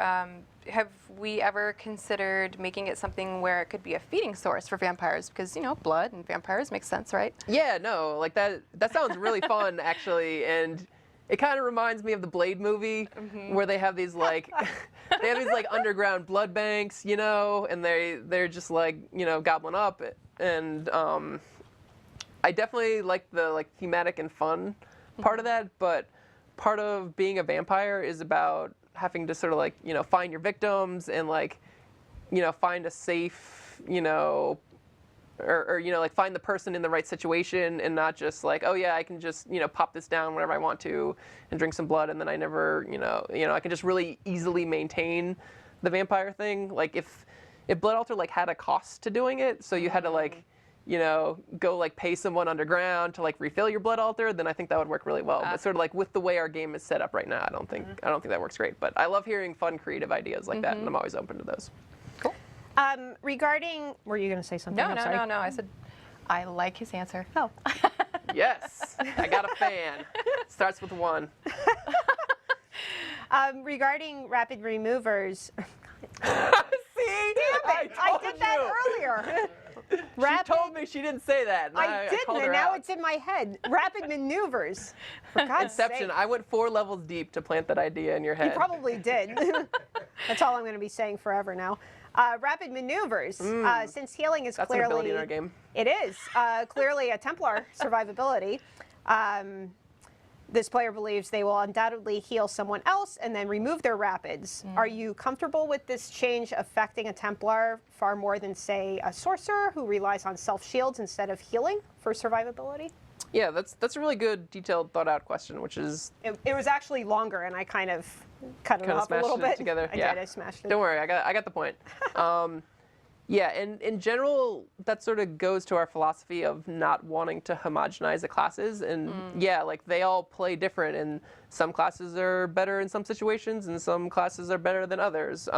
have we ever considered making it something where it could be a feeding source for vampires? Because, you know, blood and vampires makes sense, right? Yeah, no, like that sounds really fun actually, and it kind of reminds me of the Blade movie, where they have these like underground blood banks, you know, and they're just like, you know, gobbling up, and I definitely like the like thematic and fun part of that, but part of being a vampire is about having to sort of like, find your victims and like, find a safe, or like find the person in the right situation and not just like, oh yeah, I can just, pop this down whenever I want to and drink some blood and then I never, I can just really easily maintain the vampire thing. Like if Blood Altar like had a cost to doing it, so you had to like, go like pay someone underground to like refill your Blood Altar, then I think that would work really well. But sort of like with the way our game is set up right now, I don't think that works great. But I love hearing fun, creative ideas like that, and I'm always open to those. Cool. Regarding, were you going to say something? No. I said I like his answer. Oh. Yes, I got a fan. Starts with 1. Regarding rapid removers. See? I did that earlier. She told me she didn't say that. And I didn't, called her and now out. it's in my head. Rapid maneuvers. For God's Inception. sake. I went 4 levels deep to plant that idea in your head. You probably did. That's all I'm going to be saying forever now. Rapid maneuvers. Since healing is That's clearly an ability in our game. It is clearly a Templar survivability. This player believes they will undoubtedly heal someone else and then remove their rapids. Are you comfortable with this change affecting a Templar far more than, say, a sorcerer who relies on self-shields instead of healing for survivability? Yeah, that's a really good, detailed, thought-out question, which is... It was actually longer, and I kind of cut it off a little bit. Together. I Yeah. did. I smashed it. Don't worry, I got the point. Yeah, and in general, that sort of goes to our philosophy of not wanting to homogenize the classes. And yeah, like they all play different, and some classes are better in some situations, and some classes are better than others.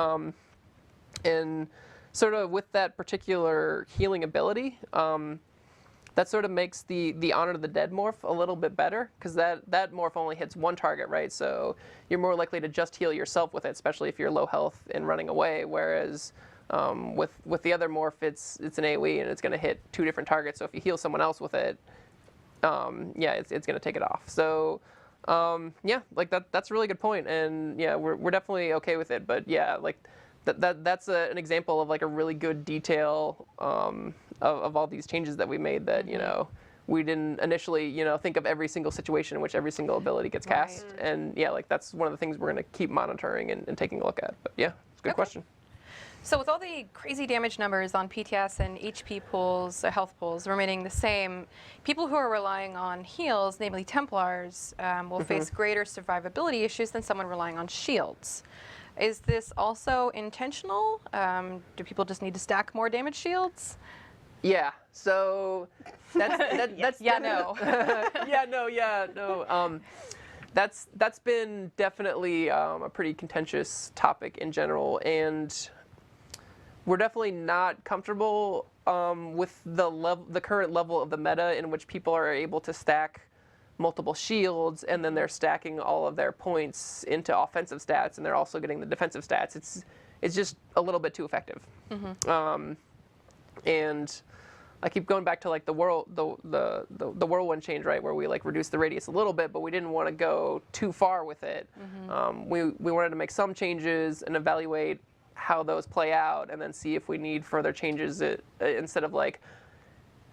And sort of with that particular healing ability, that sort of makes the Honor to the Dead morph a little bit better, because that morph only hits 1 target, right? So you're more likely to just heal yourself with it, especially if you're low health and running away, whereas with the other morph, it's an AoE and it's going to hit 2 different targets. So if you heal someone else with it, yeah, it's going to take it off. So yeah, like that's a really good point, and yeah, we're definitely okay with it. But yeah, like that's an example of like a really good detail of all these changes that we made that we didn't initially think of every single situation in which every single ability gets cast, and yeah, like that's one of the things we're going to keep monitoring and taking a look at. But yeah, it's a good question. So with all the crazy damage numbers on PTS and HP pools, health pools remaining the same, people who are relying on heals, namely Templars, will face greater survivability issues than someone relying on shields. Is this also intentional? Do people just need to stack more damage shields? Yeah. So that's Yeah, no. no. That's been definitely a pretty contentious topic in general, and we're definitely not comfortable with the current level of the meta in which people are able to stack multiple shields, and then they're stacking all of their points into offensive stats, and they're also getting the defensive stats. It's just a little bit too effective. And I keep going back to like the whirlwind change, right, where we like reduced the radius a little bit, but we didn't want to go too far with it. We wanted to make some changes and evaluate how those play out, and then see if we need further changes instead of like,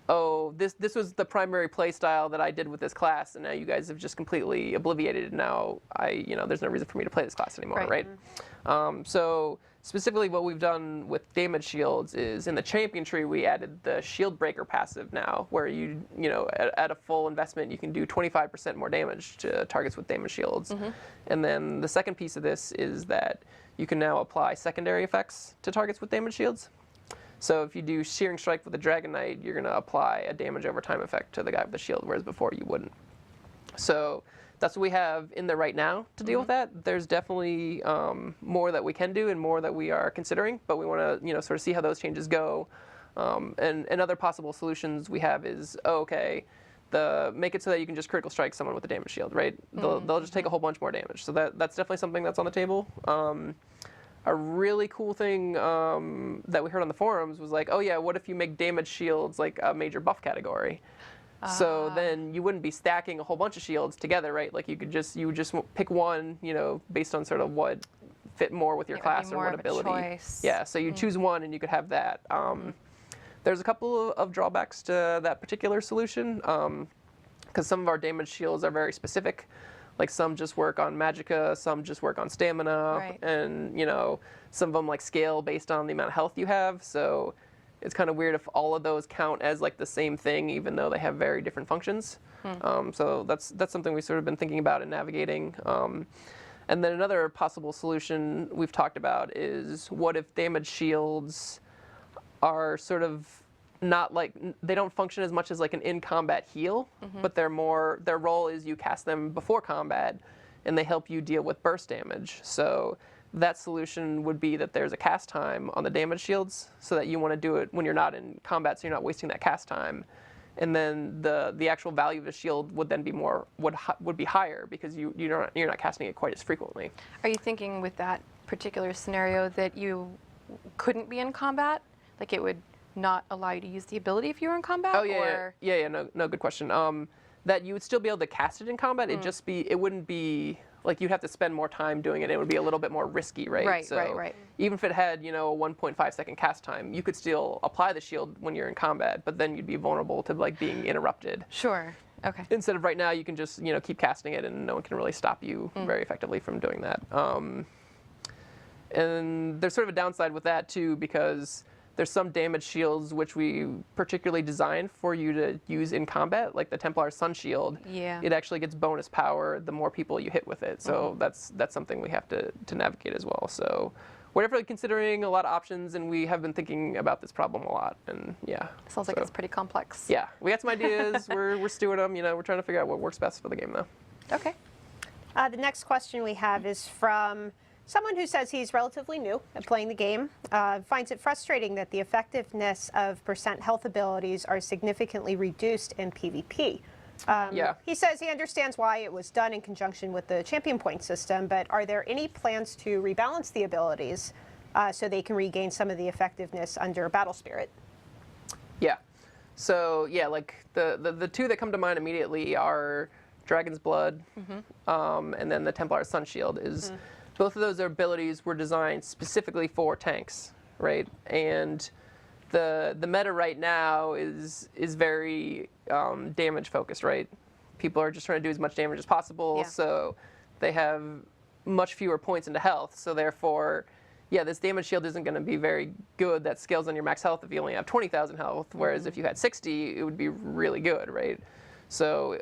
oh, this was the primary play style that I did with this class, and now you guys have just completely obliviated it. Now there's no reason for me to play this class anymore, right? So specifically what we've done with damage shields is in the champion tree we added the shield breaker passive now, where you at a full investment you can do 25% more damage to targets with damage shields. And then the second piece of this is that you can now apply secondary effects to targets with damage shields. So if you do Shearing Strike with the Dragon Knight, you're going to apply a damage over time effect to the guy with the shield, whereas before you wouldn't. So that's what we have in there right now to deal with that. There's definitely more that we can do and more that we are considering, but we want to sort of see how those changes go. And other possible solutions we have is, make it so that you can just critical strike someone with a damage shield, right? They'll just take a whole bunch more damage. So that's definitely something that's on the table. A really cool thing that we heard on the forums was like, oh yeah, what if you make damage shields like a major buff category? So then you wouldn't be stacking a whole bunch of shields together, right? Like you would just pick one, based on sort of what fit more with your class or what ability. Choice. Yeah, so you choose one and you could have that. There's a couple of drawbacks to that particular solution. because some of our damage shields are very specific. Like some just work on magicka, some just work on stamina, Right. and some of them like scale based on the amount of health you have. So it's kind of weird if all of those count as like the same thing, even though they have very different functions. So that's something we've sort of been thinking about and navigating. And then another possible solution we've talked about is, what if damage shields are sort of not like, they don't function as much as like an in-combat heal, but their role is you cast them before combat and they help you deal with burst damage. So that solution would be that there's a cast time on the damage shields, so that you want to do it when you're not in combat, so you're not wasting that cast time. And then the actual value of the shield would then be would be higher, because you're not casting it quite as frequently. Are you thinking with that particular scenario that you couldn't be in combat? Like it would not allow you to use the ability if you were in combat? Oh yeah, or? yeah. No, good question. That you would still be able to cast it in combat. It wouldn't be like you'd have to spend more time doing it. It would be a little bit more risky, right? Right. Even if it had, a 1.5 second cast time, you could still apply the shield when you're in combat, but then you'd be vulnerable to like being interrupted. Sure. Okay. Instead of right now, you can just keep casting it, and no one can really stop you very effectively from doing that. And there's sort of a downside with that too, because there's some damage shields which we particularly designed for you to use in combat, like the Templar Sun Shield. Yeah. It actually gets bonus power the more people you hit with it. So that's something we have to navigate as well. So we're definitely considering a lot of options, and we have been thinking about this problem a lot. And yeah. Sounds like it's pretty complex. Yeah, we got some ideas. we're stewing them. We're trying to figure out what works best for the game, though. Okay. The next question we have is from someone who says he's relatively new at playing the game, finds it frustrating that the effectiveness of percent health abilities are significantly reduced in PvP. He says he understands why it was done in conjunction with the champion point system, but are there any plans to rebalance the abilities so they can regain some of the effectiveness under Battle Spirit? Yeah. So yeah, like the two that come to mind immediately are Dragon's Blood, and then the Templar Sun Shield. Both of those abilities were designed specifically for tanks, right? And the meta right now is very damage focused, right? People are just trying to do as much damage as possible, so they have much fewer points into health. So therefore, yeah, this damage shield isn't going to be very good. That scales on your max health if you only have 20,000 health, whereas if you had 60, it would be really good, right? So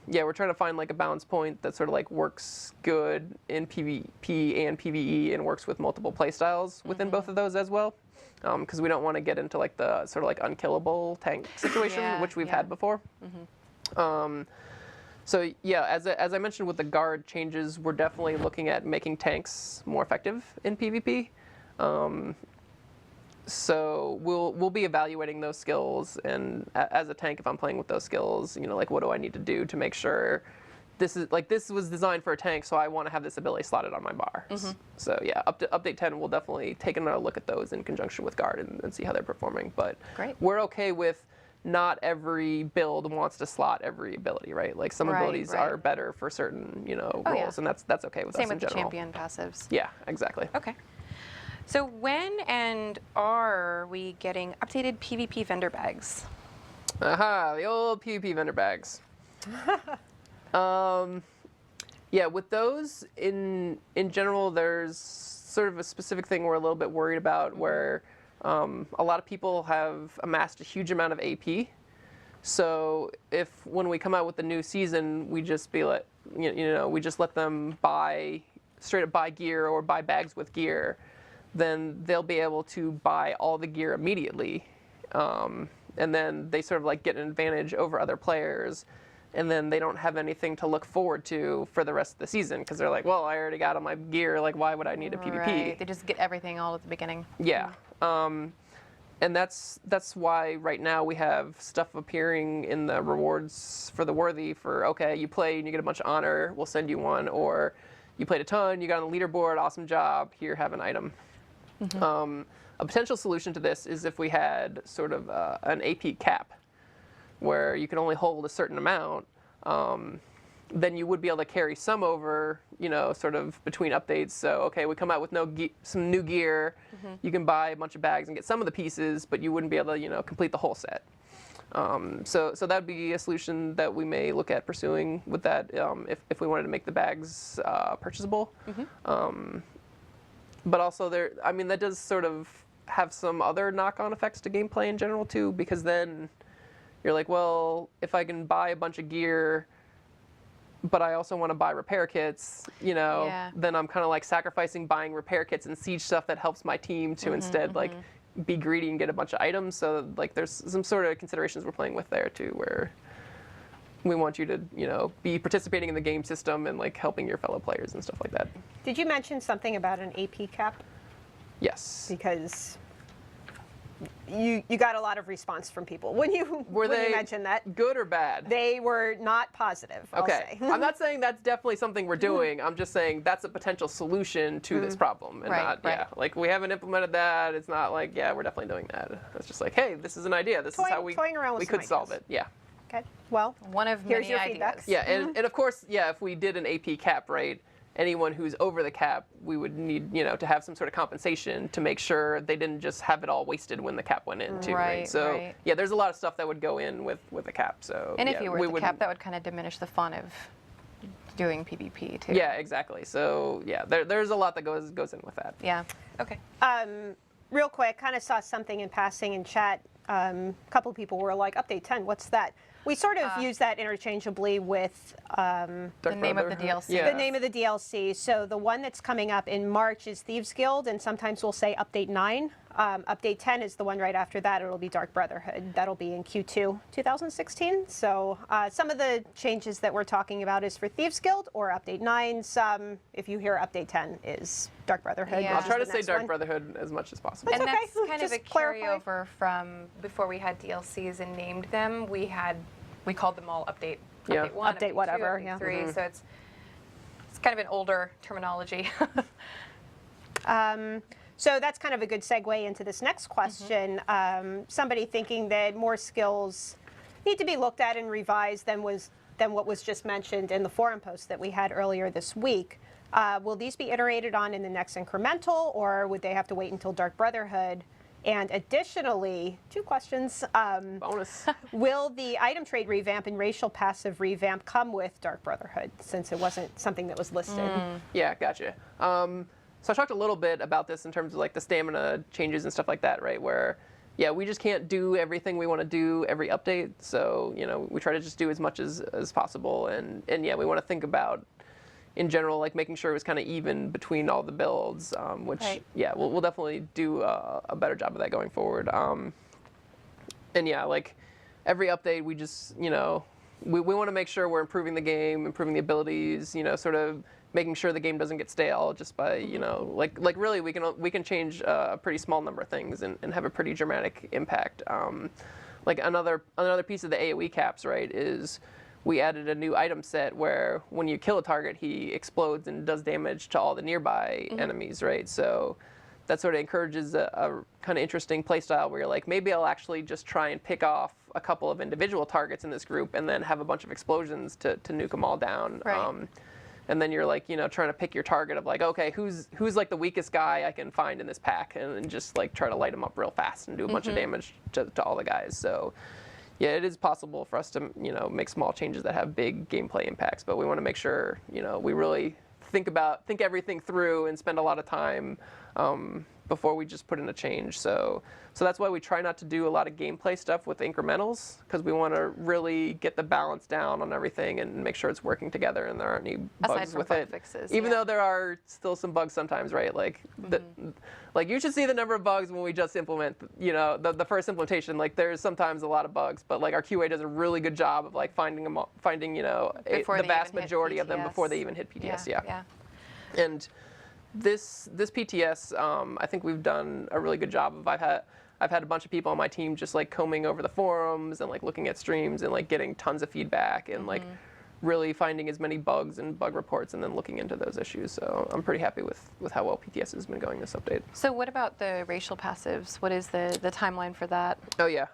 yeah, we're trying to find like a balance point that sort of like works good in PvP and PvE and works with multiple playstyles within both of those as well, because we don't want to get into like the sort of like unkillable tank situation, which we've had before. So yeah, as I mentioned with the guard changes, we're definitely looking at making tanks more effective in PvP. So we'll be evaluating those skills, and as a tank, if I'm playing with those skills, like what do I need to do to make sure this was designed for a tank, so I want to have this ability slotted on my bar. So yeah, update 10, we'll definitely take another look at those in conjunction with guard and see how they're performing. But we're okay with not every build wants to slot every ability, right? Like some abilities are better for certain roles, and that's okay with us in general. Same with the champion passives. Yeah, exactly. Okay. So when and are we getting updated PvP vendor bags? Aha, the old PvP vendor bags. Yeah, with those, in general, there's sort of a specific thing we're a little bit worried about, where a lot of people have amassed a huge amount of AP. So if when we come out with the new season, we just be like, we just let them straight up buy gear or buy bags with gear, then they'll be able to buy all the gear immediately. And then they sort of like get an advantage over other players, and then they don't have anything to look forward to for the rest of the season, because they're like, well, I already got all my gear, like why would I need a PvP? They just get everything all at the beginning. Yeah. And that's why right now we have stuff appearing in the rewards for the worthy for, okay, you played and you get a bunch of honor, we'll send you one, or you played a ton, you got on the leaderboard, awesome job, here, have an item. A potential solution to this is if we had sort of an AP cap, where you can only hold a certain amount, then you would be able to carry some over, sort of between updates. So, okay, we come out with some new gear, you can buy a bunch of bags and get some of the pieces, but you wouldn't be able to, complete the whole set. So that'd be a solution that we may look at pursuing with that if we wanted to make the bags purchasable. But also that does sort of have some other knock-on effects to gameplay in general too, because then you're like, well, if I can buy a bunch of gear, but I also want to buy repair kits, then I'm kind of like sacrificing buying repair kits and siege stuff that helps my team to instead like be greedy and get a bunch of items. So like there's some sort of considerations we're playing with there too, where we want you to, be participating in the game system and like helping your fellow players and stuff like that. Did you mention something about an AP cap? Yes. Because you got a lot of response from people when you mentioned that. Good or bad? They were not positive, I'll say. I'm not saying that's definitely something we're doing. I'm just saying that's a potential solution to this problem. And like we haven't implemented that. It's not like, we're definitely doing that. It's just like, hey, this is an idea. This is how we could solve it. Yeah. Okay. Well, one of here's many your ideas. feedback. Yeah, and of course, if we did an AP cap, right, anyone who's over the cap, we would need, to have some sort of compensation to make sure they didn't just have it all wasted when the cap went in, too, right? So, there's a lot of stuff that would go in with the cap, so, and if you were at the cap, that would kind of diminish the fun of doing PvP, too. Yeah, exactly. So, there's a lot that goes in with that. Yeah. Okay. Real quick, kind of saw something in passing in chat. A couple of people were like, update 10, what's that? We sort of use that interchangeably with the name of the DLC. The name of the DLC. So the one that's coming up in March is Thieves Guild, and sometimes we'll say update 9. Update 10 is the one right after that. It'll be Dark Brotherhood. That'll be in Q2 2016. So some of the changes that we're talking about is for Thieves Guild or update 9. Some, if you hear update 10, is Dark Brotherhood. Yeah. I'll try to say Dark Brotherhood as much as possible. And okay. that's kind of Just a carryover from before we had DLCs and named them. We called them all update 1, update whatever, 2, update 3. So it's kind of an older terminology. So that's kind of a good segue into this next question. Somebody thinking that more skills need to be looked at and revised than what was just mentioned in the forum post that we had earlier this week. Will these be iterated on in the next incremental, or would they have to wait until Dark Brotherhood? And additionally, 2 questions. Bonus. Will the item trade revamp and racial passive revamp come with Dark Brotherhood, since it wasn't something that was listed? Yeah, gotcha. So I talked a little bit about this in terms of like the stamina changes and stuff like that, right? Where, we just can't do everything we want to do every update. So, we try to just do as much as possible. And we want to think about, in general, like making sure it was kind of even between all the builds, which, we'll definitely do a better job of that going forward. Like every update, we just, we want to make sure we're improving the game, improving the abilities, sort of making sure the game doesn't get stale just by, like really we can change a pretty small number of things and have a pretty dramatic impact. Like another piece of the AoE caps, right, is we added a new item set where when you kill a target, he explodes and does damage to all the nearby enemies, right? So that sort of encourages a kind of interesting playstyle where you're like, maybe I'll actually just try and pick off a couple of individual targets in this group and then have a bunch of explosions to nuke them all down. Right. And then you're like, trying to pick your target of like, okay, who's like the weakest guy I can find in this pack, and then just like try to light him up real fast and do a bunch of damage to all the guys. So it is possible for us to, make small changes that have big gameplay impacts, but we want to make sure, we really think everything through and spend a lot of time before we just put in a change. So that's why we try not to do a lot of gameplay stuff with incrementals, because we want to really get the balance down on everything and make sure it's working together and there aren't any bugs with it. Fixes, Even though there are still some bugs sometimes, right? Like like you should see the number of bugs when we just implement, the first implementation. Like there's sometimes a lot of bugs, but like our QA does a really good job of like finding the vast majority of them before they even hit PTS. Yeah. And this PTS, I think we've done a really good job of. I've had a bunch of people on my team just like combing over the forums and like looking at streams and like getting tons of feedback and like really finding as many bugs and bug reports and then looking into those issues. So I'm pretty happy with how well PTS has been going this update. So what about the racial passives? What is the timeline for that? Oh yeah.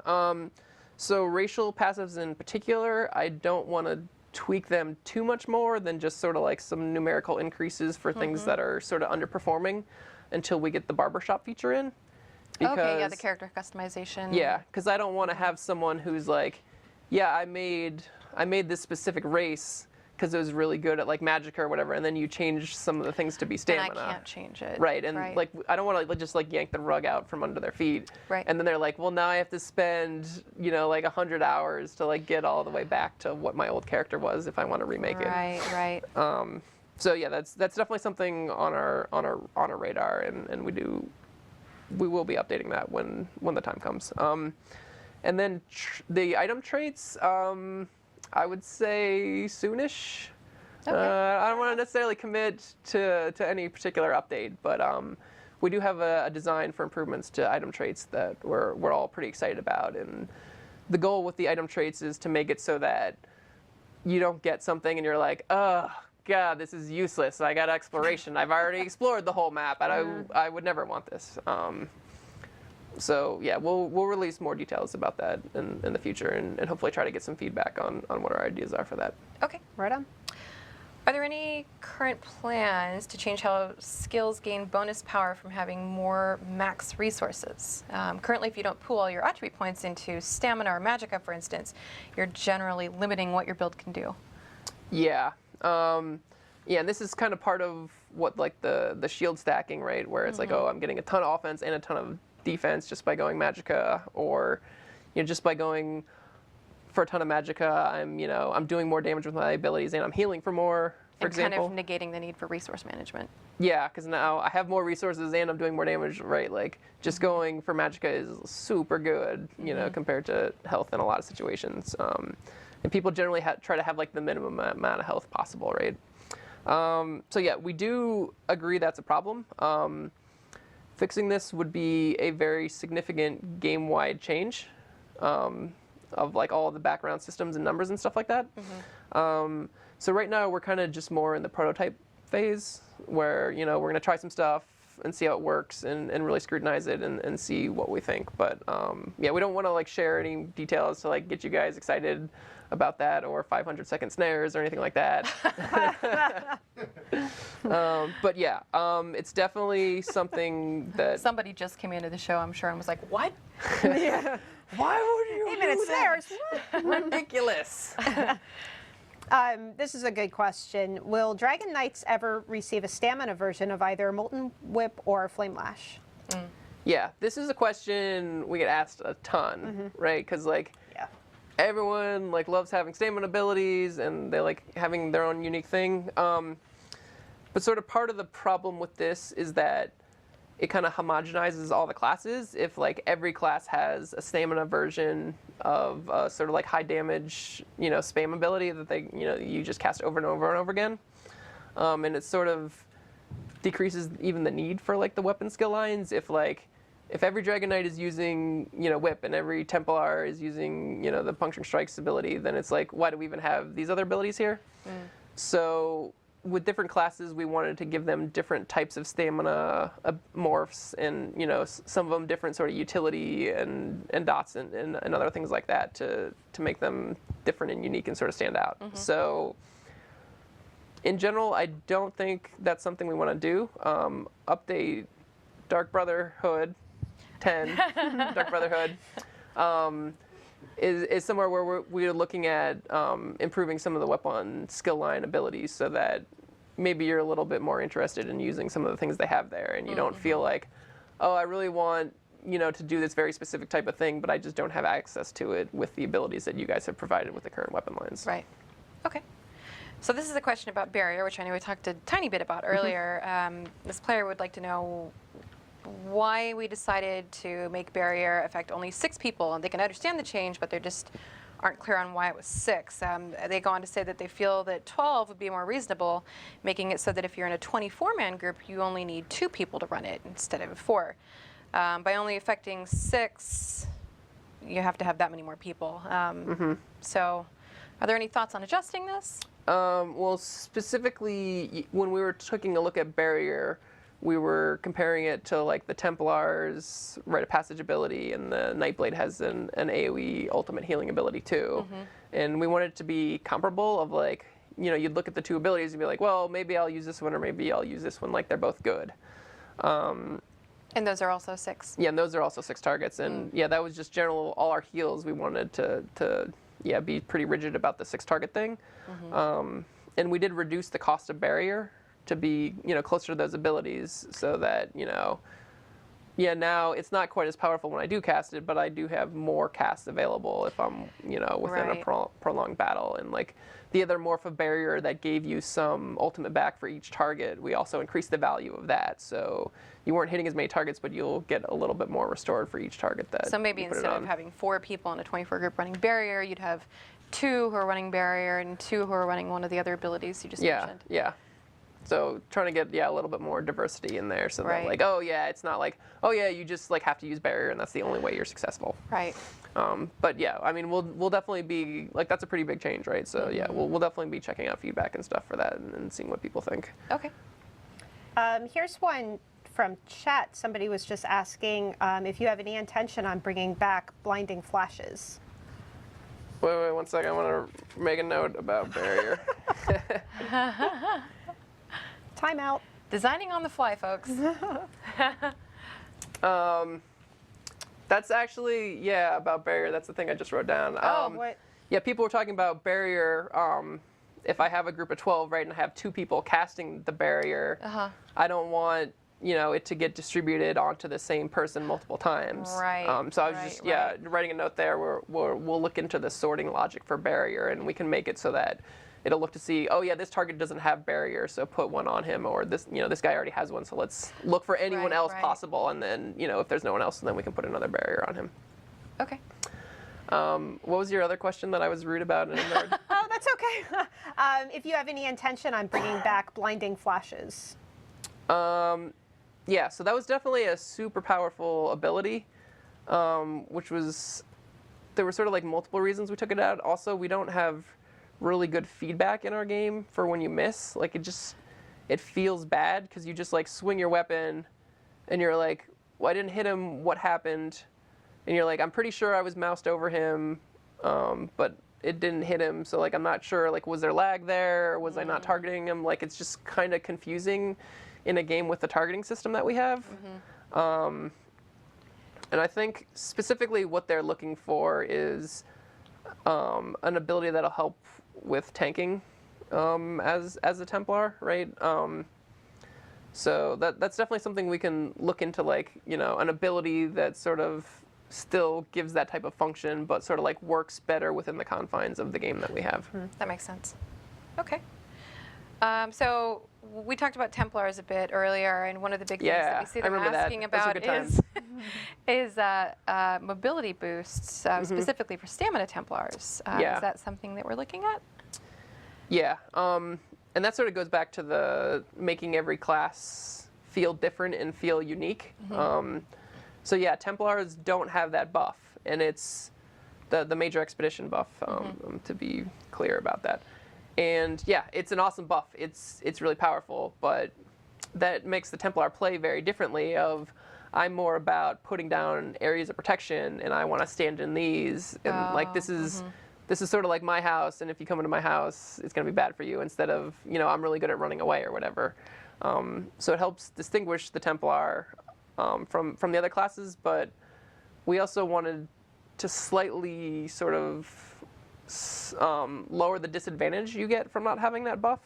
So racial passives in particular, I don't want to tweak them too much more than just sort of like some numerical increases for things that are sort of underperforming until we get the barbershop feature in. Okay, yeah, the character customization. Yeah, because I don't want to have someone who's like, yeah, I made this specific race because it was really good at like magicka or whatever, and then you change some of the things to be stamina. And I can't change it. Right, and like I don't want to just like yank the rug out from under their feet. Right. And then they're like, well, now I have to spend like 100 hours to like get all the way back to what my old character was if I want to remake it. Right. So yeah, that's definitely something on our radar, and we will be updating that when the time comes. And then the item traits, I would say soonish. Okay. I don't want to necessarily commit to any particular update, but we do have a design for improvements to item traits that we're all pretty excited about. And the goal with the item traits is to make it so that you don't get something and you're like, oh God, this is useless. I got exploration. I've already explored the whole map, and I would never want this. So yeah, we'll release more details about that in the future, and hopefully try to get some feedback on what our ideas are for that. Okay. Right on. Are there any current plans to change how skills gain bonus power from having more max resources? Currently, if you don't pool all your attribute points into stamina or magicka, for instance, you're generally limiting what your build can do. Yeah. Yeah, and this is kind of part of what like the shield stacking, right? Where it's like, oh, I'm getting a ton of offense and a ton of defense just by going magicka, or just by going for a ton of magicka, I'm doing more damage with my abilities and I'm healing for more, for example. Kind of negating the need for resource management. Yeah, because now I have more resources and I'm doing more damage, right? Like just going for magicka is super good, compared to health in a lot of situations. And people generally try to have like the minimum amount of health possible, right? So yeah, we do agree that's a problem. Fixing this would be a very significant game-wide change of like all of the background systems and numbers and stuff like that. So right now we're kind of just more in the prototype phase where, we're going to try some stuff and see how it works and really scrutinize it and see what we think. But yeah, we don't want to like share any details to like get you guys excited about that or 500-second snares or anything like that. But yeah, it's definitely something that Somebody just came into the show, I'm sure, and was like, what? Yeah. why would you 8 minutes do that? snares. Ridiculous. This is a good question. Will Dragon Knights ever receive a stamina version of either Molten Whip or Flame Lash? Yeah, this is a question we get asked a ton, right? Because like everyone like loves having stamina abilities and they like having their own unique thing. But sort of part of the problem with this is that it kind of homogenizes all the classes. If like every class has a stamina version of sort of like high damage, spam ability that they, you just cast over and over and over again, and it sort of decreases even the need for like the weapon skill lines. If every Dragon Knight is using, Whip and every Templar is using, the Puncturing Strikes ability, then it's like, why do we even have these other abilities here? So with different classes, we wanted to give them different types of stamina morphs and, some of them different sort of utility and dots and other things like that to make them different and unique and sort of stand out. So in general, I don't think that's something we want to do. Update Dark Brotherhood 10, Dark Brotherhood, is somewhere where we're looking at improving some of the weapon skill line abilities so that maybe you're a little bit more interested in using some of the things they have there and you don't feel like, oh, I really want, to do this very specific type of thing, but I just don't have access to it with the abilities that you guys have provided with the current weapon lines. Right. Okay. So this is a question about barrier, which I know we talked a tiny bit about earlier. This player would like to know why we decided to make barrier affect only 6 people, and they can understand the change, but they just aren't clear on why it was 6. They go on to say that they feel that 12 would be more reasonable, making it so that if you're in a 24-man group, you only need 2 people to run it instead of 4. By only affecting 6, you have to have that many more people. So are there any thoughts on adjusting this? Well, specifically, when we were taking a look at barrier, we were comparing it to like the Templar's Rite of Passage ability, and the Nightblade has an AoE ultimate healing ability too. And we wanted it to be comparable of like, you'd look at the 2 abilities and be like, well, maybe I'll use this one or maybe I'll use this one, like they're both good. And those are also 6. Yeah, and those are also 6 targets. And yeah, that was just general, all our heals, we wanted to be pretty rigid about the 6 target thing. And we did reduce the cost of barrier to be, closer to those abilities so that, now it's not quite as powerful when I do cast it, but I do have more casts available if I'm, within Right. a prolonged battle. And like the other morph of barrier that gave you some ultimate back for each target, we also increased the value of that. So you weren't hitting as many targets, but you'll get a little bit more restored for each target that So maybe you put it instead of on. having 4 people in a 24 group running barrier, you'd have 2 who are running barrier and 2 who are running one of the other abilities you just mentioned. Yeah. So trying to get a little bit more diversity in there, so Right. that like it's not like you just like have to use barrier and that's the only way you're successful. Right. But yeah, I mean we'll definitely be like, that's a pretty big change, right? So yeah, we'll definitely be checking out feedback and stuff for that and seeing what people think. Okay. Here's one from chat. Somebody was just asking if you have any intention on bringing back blinding flashes. Wait 1 second. I want to make a note about barrier. Time out. Designing on the fly, folks. That's actually about barrier. That's the thing I just wrote down. What? Yeah, people were talking about barrier. If I have a group of 12, right, and I have 2 people casting the barrier, I don't want it to get distributed onto the same person multiple times. Right. So I was just writing a note there where we'll look into the sorting logic for barrier, and we can make it so that it'll look to see, this target doesn't have barrier, so put one on him, or this this guy already has one, so let's look for anyone else possible, and then if there's no one else, then we can put another barrier on him. Okay. What was your other question that I was rude about and ignored? Oh, that's okay. If you have any intention on bringing back blinding flashes. Yeah, so that was definitely a super powerful ability, which was, there were sort of like multiple reasons we took it out. Also, we don't have really good feedback in our game for when you miss. Like it feels bad because you just like swing your weapon and you're like, well, I didn't hit him, what happened? And you're like, I'm pretty sure I was moused over him, but it didn't hit him, so like I'm not sure, like was there lag there, or was I not targeting him? Like it's just kind of confusing in a game with the targeting system that we have. And I think specifically what they're looking for is an ability that'll help with tanking as a Templar, right? So that's definitely something we can look into, like, an ability that sort of still gives that type of function, but sort of like works better within the confines of the game that we have. That makes sense. Okay. So we talked about Templars a bit earlier, and one of the big things that we see them asking about is mobility boosts, specifically for stamina Templars. Is that something that we're looking at? Yeah, and that sort of goes back to the making every class feel different and feel unique. So yeah, Templars don't have that buff, and it's the major expedition buff, to be clear about that. And yeah, it's an awesome buff. It's really powerful, but that makes the Templar play very differently. I'm more about putting down areas of protection, and I want to stand in these, and like this is sort of like my house, and if you come into my house, it's going to be bad for you, instead of, I'm really good at running away or whatever. So it helps distinguish the Templar from the other classes, but we also wanted to slightly sort of lower the disadvantage you get from not having that buff.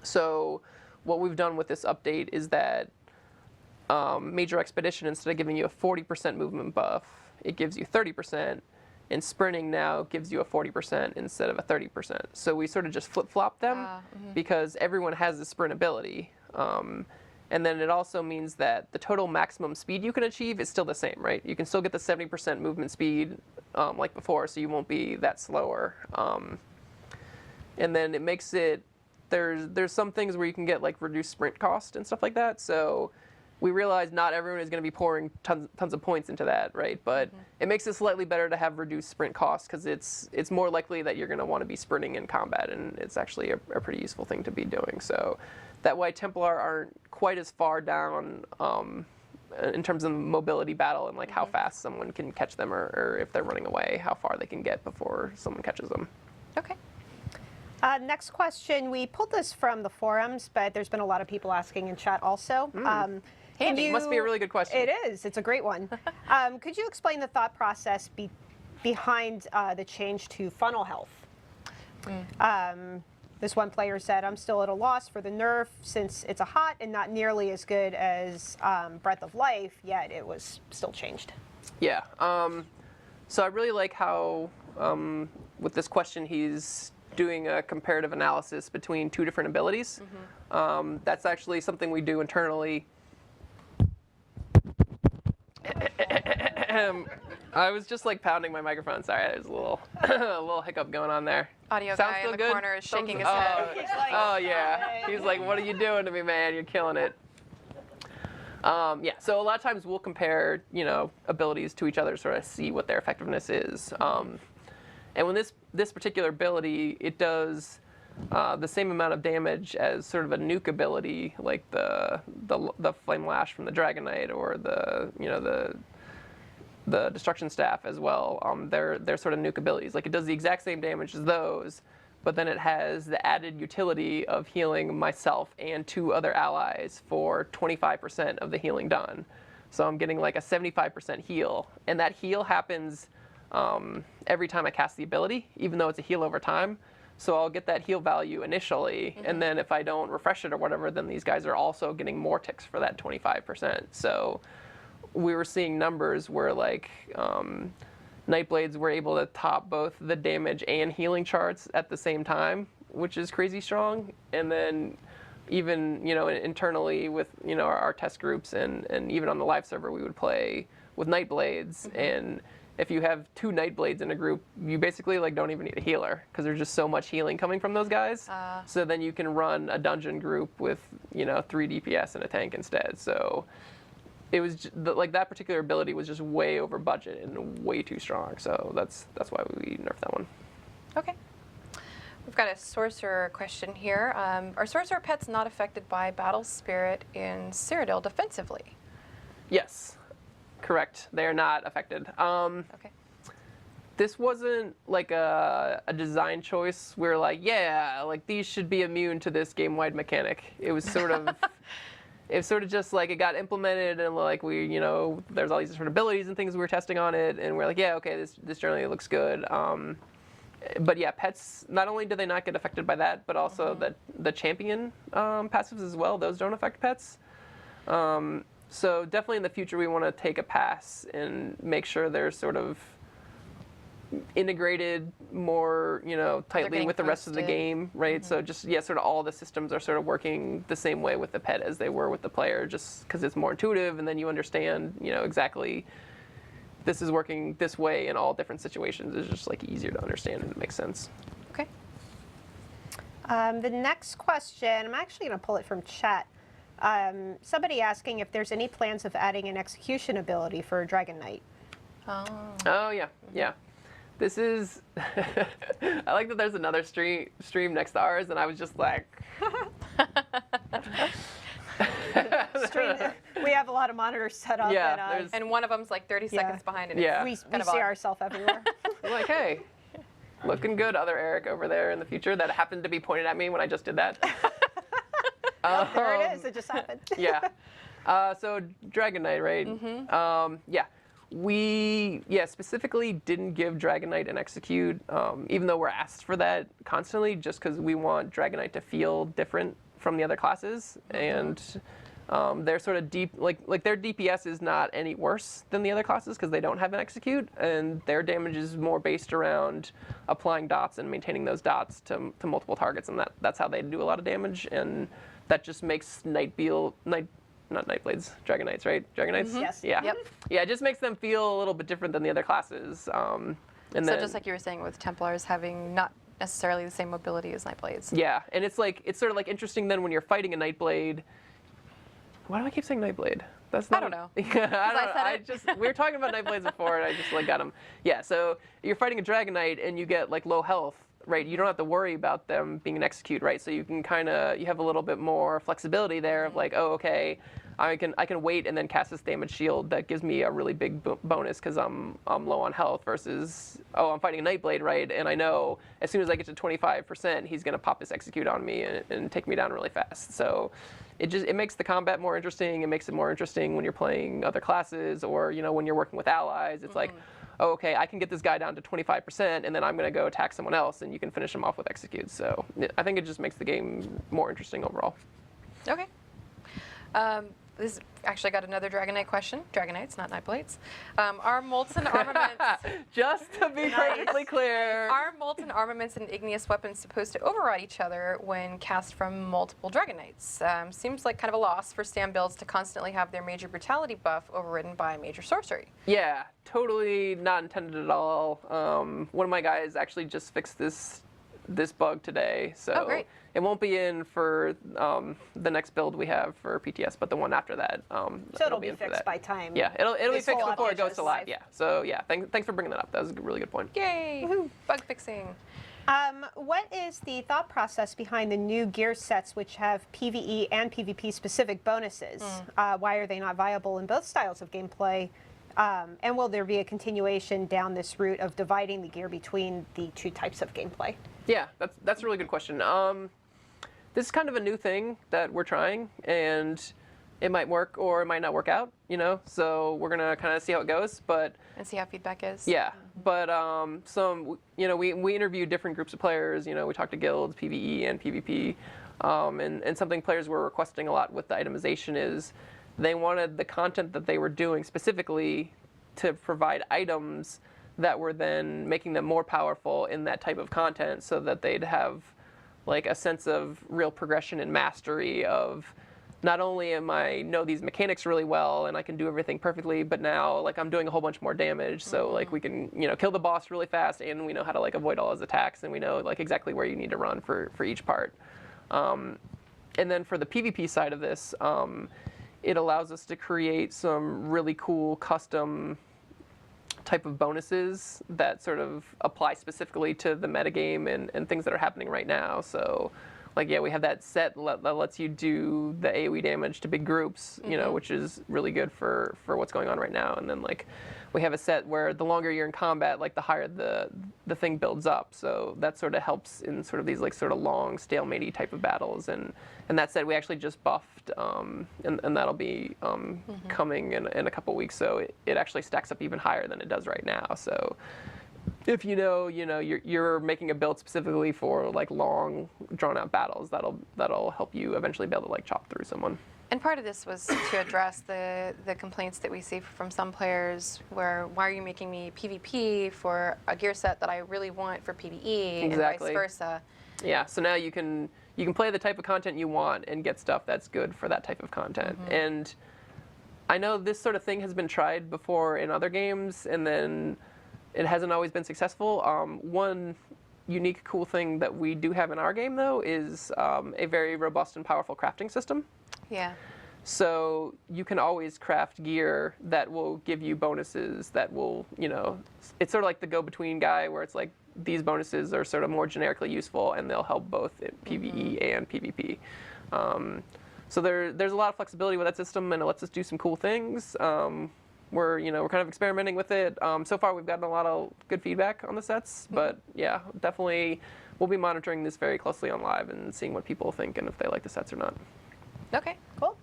So what we've done with this update is that Major Expedition, instead of giving you a 40% movement buff, it gives you 30%, and Sprinting now gives you a 40% instead of a 30%. So we sort of just flip-flop them because everyone has the sprint ability. And then it also means that the total maximum speed you can achieve is still the same, right? You can still get the 70% movement speed like before, so you won't be that slower. And then it makes it, there's some things where you can get like reduced sprint cost and stuff like that. So we realize not everyone is going to be pouring tons of points into that, right? But it makes it slightly better to have reduced sprint cost because it's more likely that you're going to want to be sprinting in combat, and it's actually a pretty useful thing to be doing. So that way Templar aren't quite as far down in terms of mobility battle and like how fast someone can catch them, or if they're running away, how far they can get before someone catches them. Okay. Next question, we pulled this from the forums, but there's been a lot of people asking in chat also. Handy. You- Must be a really good question. It is. It's a great one. Could you explain the thought process behind the change to funnel health? This one player said, I'm still at a loss for the nerf since it's a hot and not nearly as good as Breath of Life, yet it was still changed. Yeah. So I really like how, with this question, he's doing a comparative analysis between two different abilities. That's actually something we do internally. I was just like pounding my microphone. Sorry, there's a little a little hiccup going on there. Audio Sounds guy still in the good? corner is shaking his Oh, head. He's like, oh yeah. He's like, what are you doing to me, man? You're killing it. Yeah, so a lot of times we'll compare, abilities to each other to sort of see what their effectiveness is. And when this particular ability, it does the same amount of damage as sort of a nuke ability, like the Flame Lash from the Dragon Knight or the Destruction Staff as well. They're sort of nuke abilities. Like it does the exact same damage as those, but then it has the added utility of healing myself and 2 other allies for 25% of the healing done. So I'm getting like a 75% heal, and that heal happens every time I cast the ability, even though it's a heal over time. So I'll get that heal value initially, and then if I don't refresh it or whatever, then these guys are also getting more ticks for that 25%. So we were seeing numbers where like Nightblades were able to top both the damage and healing charts at the same time, which is crazy strong. And then even, internally with, our test groups and even on the live server, we would play with Nightblades. And if you have 2 Nightblades in a group, you basically like don't even need a healer because there's just so much healing coming from those guys. So then you can run a dungeon group with, 3 DPS and a tank instead. So it was like that particular ability was just way over budget and way too strong. So that's why we nerfed that one. Okay. We've got a sorcerer question here. Are sorcerer pets not affected by battle spirit in Cyrodiil defensively? Yes, correct. They are not affected. Okay. This wasn't like a design choice. We were like, yeah, like these should be immune to this game-wide mechanic. It was sort of it's sort of just like it got implemented and like we, there's all these different abilities and things we were testing on it, and we're like, yeah, okay, this generally looks good. But yeah, pets, not only do they not get affected by that, but also the champion passives as well. Those don't affect pets. So definitely in the future we want to take a pass and make sure they're sort of integrated more, tightly with the rest of the game, right? So just, sort of all the systems are sort of working the same way with the pet as they were with the player, just because it's more intuitive, and then you understand, exactly this is working this way in all different situations. It's just like easier to understand and it makes sense. Okay. The next question, I'm actually going to pull it from chat. Somebody asking if there's any plans of adding an execution ability for Dragon Knight. Oh yeah. This is, I like that there's another stream next to ours, and I was just like. We have a lot of monitors set up. Yeah, and, And one of them's like 30 seconds behind it. Yeah. we kind of see odd. ourselves everywhere. I'm like, hey, looking good, other Eric over there in the future that happened to be pointed at me when I just did that. There it is. It just happened. Yeah. So Dragon Knight, right? Yeah. We specifically didn't give Dragon Knight an execute, even though we're asked for that constantly, just because we want Dragon Knight to feel different from the other classes, and they're sort of deep, like their DPS is not any worse than the other classes because they don't have an execute, and their damage is more based around applying dots and maintaining those dots to multiple targets, and that's how they do a lot of damage, and that just makes not Nightblades, Dragon Knights, right? Dragon Knights? Yes. Yeah. Yep. Yeah, it just makes them feel a little bit different than the other classes. And So then, just like you were saying with Templars having not necessarily the same mobility as Nightblades. yeah, and it's sort of like interesting then when you're fighting a Nightblade. Why do I keep saying Nightblade? That's not. I don't know. I just we were talking about Nightblades before, and I just got them. Yeah, so you're fighting a Dragon Knight, and you get like low health, right? You don't have to worry about them being an execute, right? So you can you have a little bit more flexibility there of like, oh, okay, I can wait and then cast this damage shield that gives me a really big bonus because I'm low on health versus, oh, I'm fighting a Nightblade, right? And I know as soon as I get to 25%, he's gonna pop this execute on me and take me down really fast. So it makes the combat more interesting. It makes it more interesting when you're playing other classes, or when you're working with allies. It's like, oh, okay, I can get this guy down to 25%, and then I'm going to go attack someone else, and you can finish him off with executes. So I think it just makes the game more interesting overall. Okay. This actually got another Dragon Knight question. Dragon Knights, not Nightblades. Are molten armaments Just to be perfectly clear. Are molten armaments and igneous weapons supposed to override each other when cast from multiple Dragon Knights? Seems like kind of a loss for stand builds to constantly have their major brutality buff overridden by major sorcery. Yeah, totally not intended at all. One of my guys actually just fixed this bug today, so great. It won't be in for the next build we have for PTS, but the one after that. So it'll be fixed by time. Yeah, it'll be this fixed whole before it update goes goes to live. live. Yeah, so yeah, thanks for bringing that up. That was a really good point. Yay! Bug fixing. What is the thought process behind the new gear sets which have PvE and PvP specific bonuses? Why are they not viable in both styles of gameplay? And will there be a continuation down this route of dividing the gear between the two types of gameplay? Yeah, that's a really good question. This is kind of a new thing that we're trying, and it might work or it might not work out, so we're gonna kind of see how it goes, And see how feedback is. yeah, but we interviewed different groups of players, we talked to guilds, PvE and PvP, and something players were requesting a lot with the itemization is they wanted the content that they were doing specifically to provide items that were then making them more powerful in that type of content, so that they'd have like a sense of real progression and mastery of not only am I know these mechanics really well and I can do everything perfectly, but now like I'm doing a whole bunch more damage. So like we can kill the boss really fast, and we know how to like avoid all his attacks, and we know like exactly where you need to run for each part. And then for the PvP side of this, it allows us to create some really cool custom type of bonuses that sort of apply specifically to the metagame and things that are happening right now. So like, yeah, we have that set that lets you do the AoE damage to big groups, which is really good for what's going on right now. And then like we have a set where the longer you're in combat, like the higher the thing builds up. So that sort of helps in sort of these like sort of long stalemate-y type of battles. And that said, we actually just buffed, and that'll be coming in a couple weeks. So it actually stacks up even higher than it does right now. So if you're making a build specifically for like long, drawn-out battles, that'll help you eventually be able to like chop through someone. And part of this was to address the complaints that we see from some players where, why are you making me PvP for a gear set that I really want for PvE, Exactly. and vice versa. Yeah, so now you can play the type of content you want and get stuff that's good for that type of content. And I know this sort of thing has been tried before in other games, and then it hasn't always been successful. One unique cool thing that we do have in our game, though, is a very robust and powerful crafting system. Yeah. So you can always craft gear that will give you bonuses that will, it's sort of like the go-between guy where it's like these bonuses are sort of more generically useful and they'll help both in PvE and PvP. So there's a lot of flexibility with that system, and it lets us do some cool things. We're kind of experimenting with it. So far we've gotten a lot of good feedback on the sets, but yeah, definitely we'll be monitoring this very closely on live and seeing what people think and if they like the sets or not. Okay. Cool.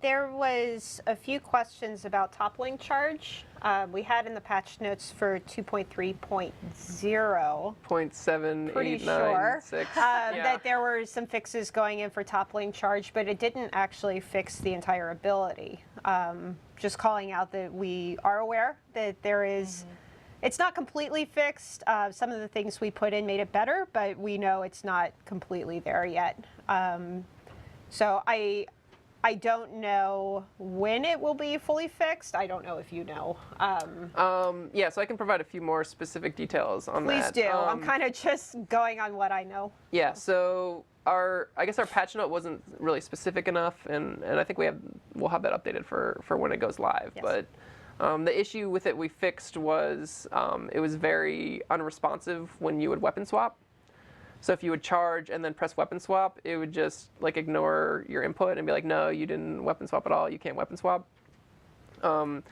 There was a few questions about toppling charge. We had in the patch notes for 2.3.0. 0.7, Pretty 8, sure 9, 6. that there were some fixes going in for toppling charge, but it didn't actually fix the entire ability. Just calling out that we are aware that there is, it's not completely fixed. Some of the things we put in made it better, but we know it's not completely there yet. So I don't know when it will be fully fixed. I don't know if you know. Yeah, so I can provide a few more specific details on that. Please do. I'm kind of just going on what I know. Yeah, so I guess our patch note wasn't really specific enough, and I think we'll have that updated for when it goes live. Yes. But the issue with it we fixed was it was very unresponsive when you would weapon swap. So if you would charge and then press weapon swap, it would just like ignore your input and be like, no, you didn't weapon swap at all. You can't weapon swap. And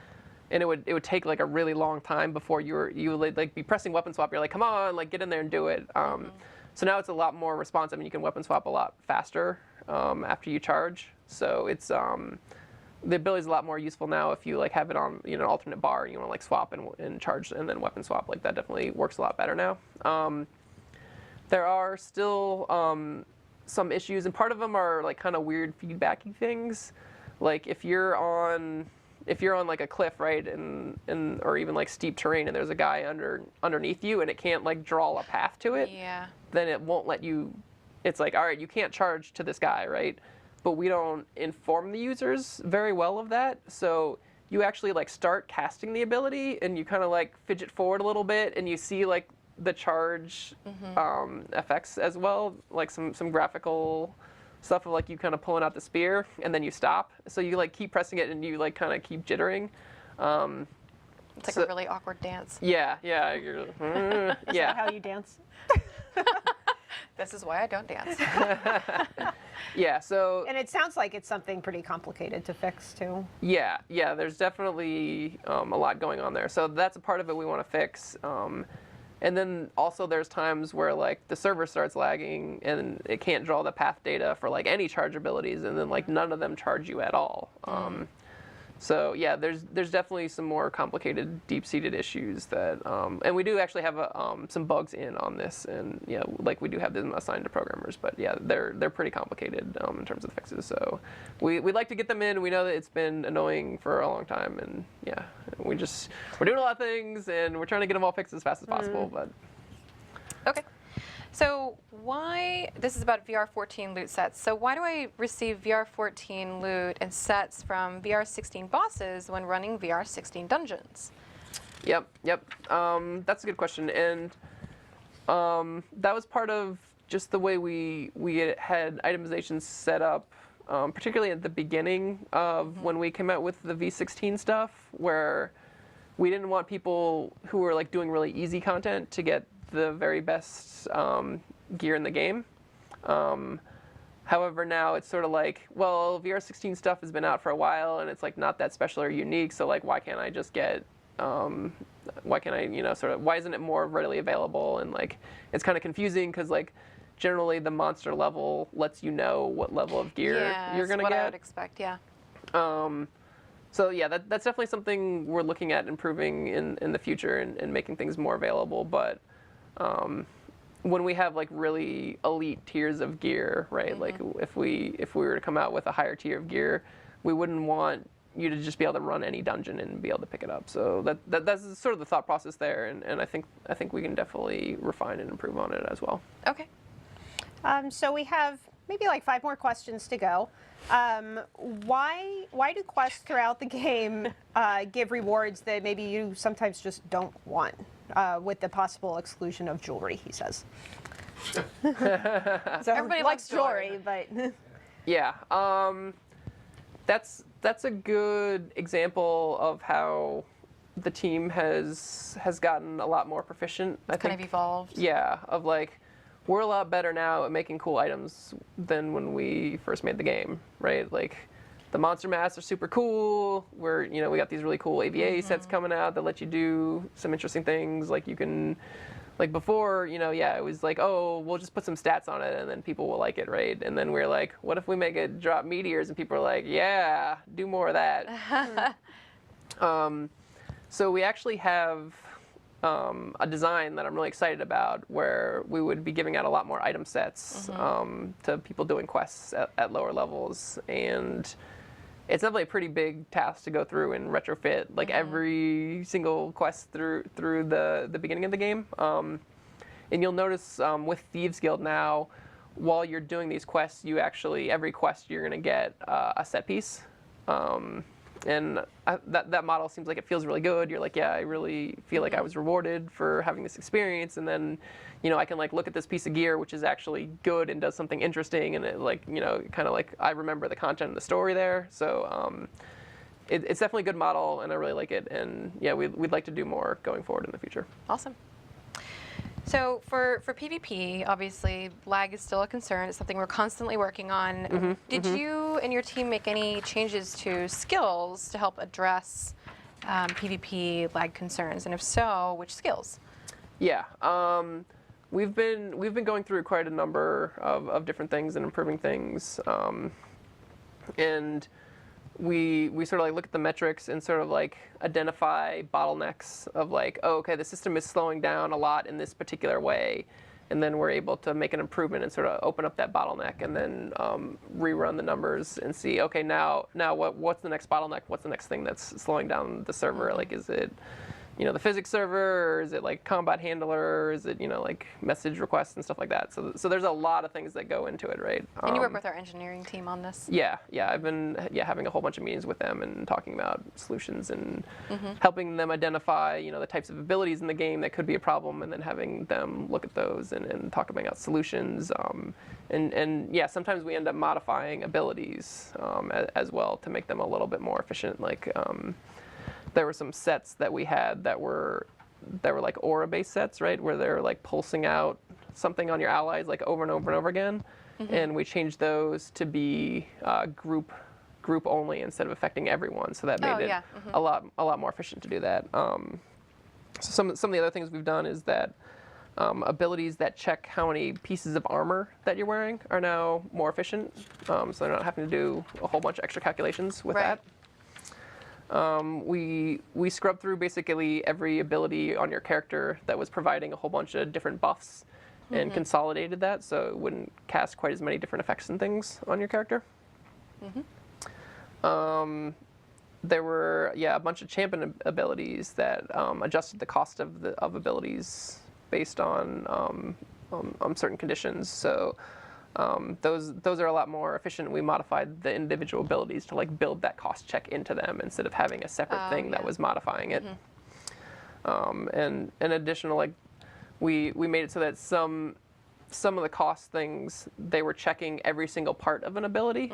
it would take like a really long time before you would like be pressing weapon swap. You're like, come on, like get in there and do it. So now it's a lot more responsive, and you can weapon swap a lot faster. after you charge. So it's the ability is a lot more useful now if you like have it on an alternate bar and you want to like swap and charge and then weapon swap. Like that definitely works a lot better now. There are still some issues, and part of them are like kind of weird feedbacky things. Like if you're on like a cliff, right, and or even like steep terrain, and there's a guy underneath you, and it can't like draw a path to it. Yeah. Then it won't let you. It's like, all right, you can't charge to this guy, right? But we don't inform the users very well of that. So you actually like start casting the ability, and you kind of like fidget forward a little bit, and you see like the charge effects as well, like some graphical stuff of like you kind of pulling out the spear and then you stop. So you like keep pressing it and you like kind of keep jittering. It's like a really awkward dance. Yeah, yeah. You're, Is that how you dance? This is why I don't dance. Yeah, so... And it sounds like it's something pretty complicated to fix, too. Yeah, there's definitely a lot going on there. So that's a part of it we want to fix. And then also there's times where like the server starts lagging and it can't draw the path data for like any charge abilities, and then like none of them charge you at all. So yeah, there's definitely some more complicated, deep-seated issues that, and we do actually have some bugs in on this, and yeah, like we do have them assigned to programmers, but yeah, they're pretty complicated in terms of the fixes. So we'd like to get them in. We know that it's been annoying for a long time, and yeah, we're doing a lot of things, and we're trying to get them all fixed as fast as possible. But Okay. So this is about VR14 loot sets. So why do I receive VR14 loot and sets from VR16 bosses when running VR16 dungeons? Yep. That's a good question, and that was part of just the way we had itemization set up, particularly at the beginning of when we came out with the V16 stuff, where we didn't want people who were like doing really easy content to get the very best gear in the game. However, now it's sort of like, well, VR16 stuff has been out for a while, and it's like not that special or unique. So like, why can't I just get? Why can't I, why isn't it more readily available? And like, it's kind of confusing because like, generally the monster level lets you know what level of gear you're gonna what get. I would expect, yeah. So yeah, that's definitely something we're looking at improving in the future and making things more available. But when we have like really elite tiers of gear, right? Like if we were to come out with a higher tier of gear, we wouldn't want you to just be able to run any dungeon and be able to pick it up. So that's sort of the thought process there, and I think we can definitely refine and improve on it as well. Okay. So we have maybe like 5 more questions to go. Why do quests throughout the game give rewards that maybe you sometimes just don't want, with the possible exclusion of jewelry, he says. So Everybody likes jewelry. but... Yeah, that's a good example of how the team has gotten a lot more proficient. I think Kind of evolved. Yeah, of like, we're a lot better now at making cool items than when we first made the game, right? Like, the monster masks are super cool. We got these really cool AVA sets coming out that let you do some interesting things. Like you can, like before, it was like, oh, we'll just put some stats on it and then people will like it, right? And then we're like, what if we make it drop meteors? And people are like, yeah, do more of that. So we actually have a design that I'm really excited about, where we would be giving out a lot more item sets to people doing quests at lower levels, and it's definitely a pretty big task to go through and retrofit like every single quest through the beginning of the game. And you'll notice with Thieves Guild now, while you're doing these quests, every quest you're gonna get a set piece. And that model seems like it feels really good. You're like, yeah, I really feel like I was rewarded for having this experience. And then, I can like look at this piece of gear, which is actually good and does something interesting. And it like, kind of like I remember the content and the story there. So it's definitely a good model, and I really like it. And yeah, we'd like to do more going forward in the future. Awesome. So for PvP, obviously, lag is still a concern. It's something we're constantly working on. Did you and your team make any changes to skills to help address PvP lag concerns? And if so, which skills? Yeah. we've been going through quite a number of different things and improving things, and we sort of like look at the metrics and sort of like identify bottlenecks of like, oh, okay, the system is slowing down a lot in this particular way, and then we're able to make an improvement and sort of open up that bottleneck, and then rerun the numbers and see, okay, now what's the next bottleneck? What's the next thing that's slowing down the server? Like, is it, you know, the physics server, or is it like combat handler, or is it, you know, like message requests and stuff like that? So there's a lot of things that go into it, right? And you work with our engineering team on this? Yeah, I've been having a whole bunch of meetings with them and talking about solutions and helping them identify, you know, the types of abilities in the game that could be a problem, and then having them look at those and talk about solutions. And yeah, sometimes we end up modifying abilities as well to make them a little bit more efficient. Like there were some sets that we had that were like aura-based sets, right, where they're like pulsing out something on your allies like over and over and over again, and we changed those to be group only instead of affecting everyone. So that made it a lot more efficient to do that. So some of the other things we've done is that abilities that check how many pieces of armor that you're wearing are now more efficient, so they're not having to do a whole bunch of extra calculations with that. We scrubbed through basically every ability on your character that was providing a whole bunch of different buffs and consolidated that so it wouldn't cast quite as many different effects and things on your character. There were a bunch of champion abilities that adjusted the cost of abilities based on certain conditions. So those are a lot more efficient. We modified the individual abilities to like build that cost check into them instead of having a separate thing that was modifying it. And additional, like we made it so that some of the cost things, they were checking every single part of an ability.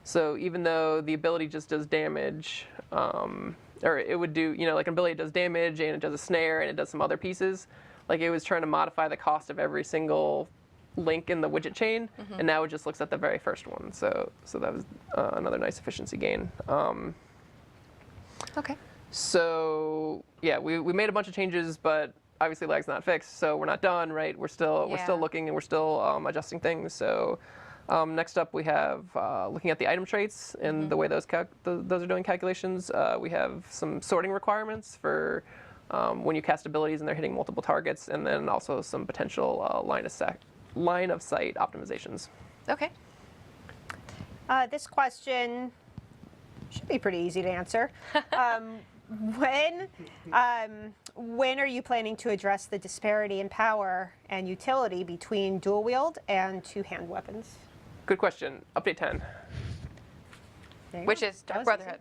So even though the ability just does damage, or it would do, you know, like an ability does damage and it does a snare and it does some other pieces, like it was trying to modify the cost of every single link in the widget chain, and now it just looks at the very first one. So that was another nice efficiency gain. Okay. So yeah, we made a bunch of changes, but obviously lag's not fixed, so we're not done, right? We're still looking and we're still adjusting things. So next up we have looking at the item traits and the way those are doing calculations. We have some sorting requirements for when you cast abilities and they're hitting multiple targets, and then also some potential line of sight optimizations. Okay. This question should be pretty easy to answer. When are you planning to address the disparity in power and utility between dual wield and two-hand weapons? Good question. Update 10. Which is Dark Brotherhood.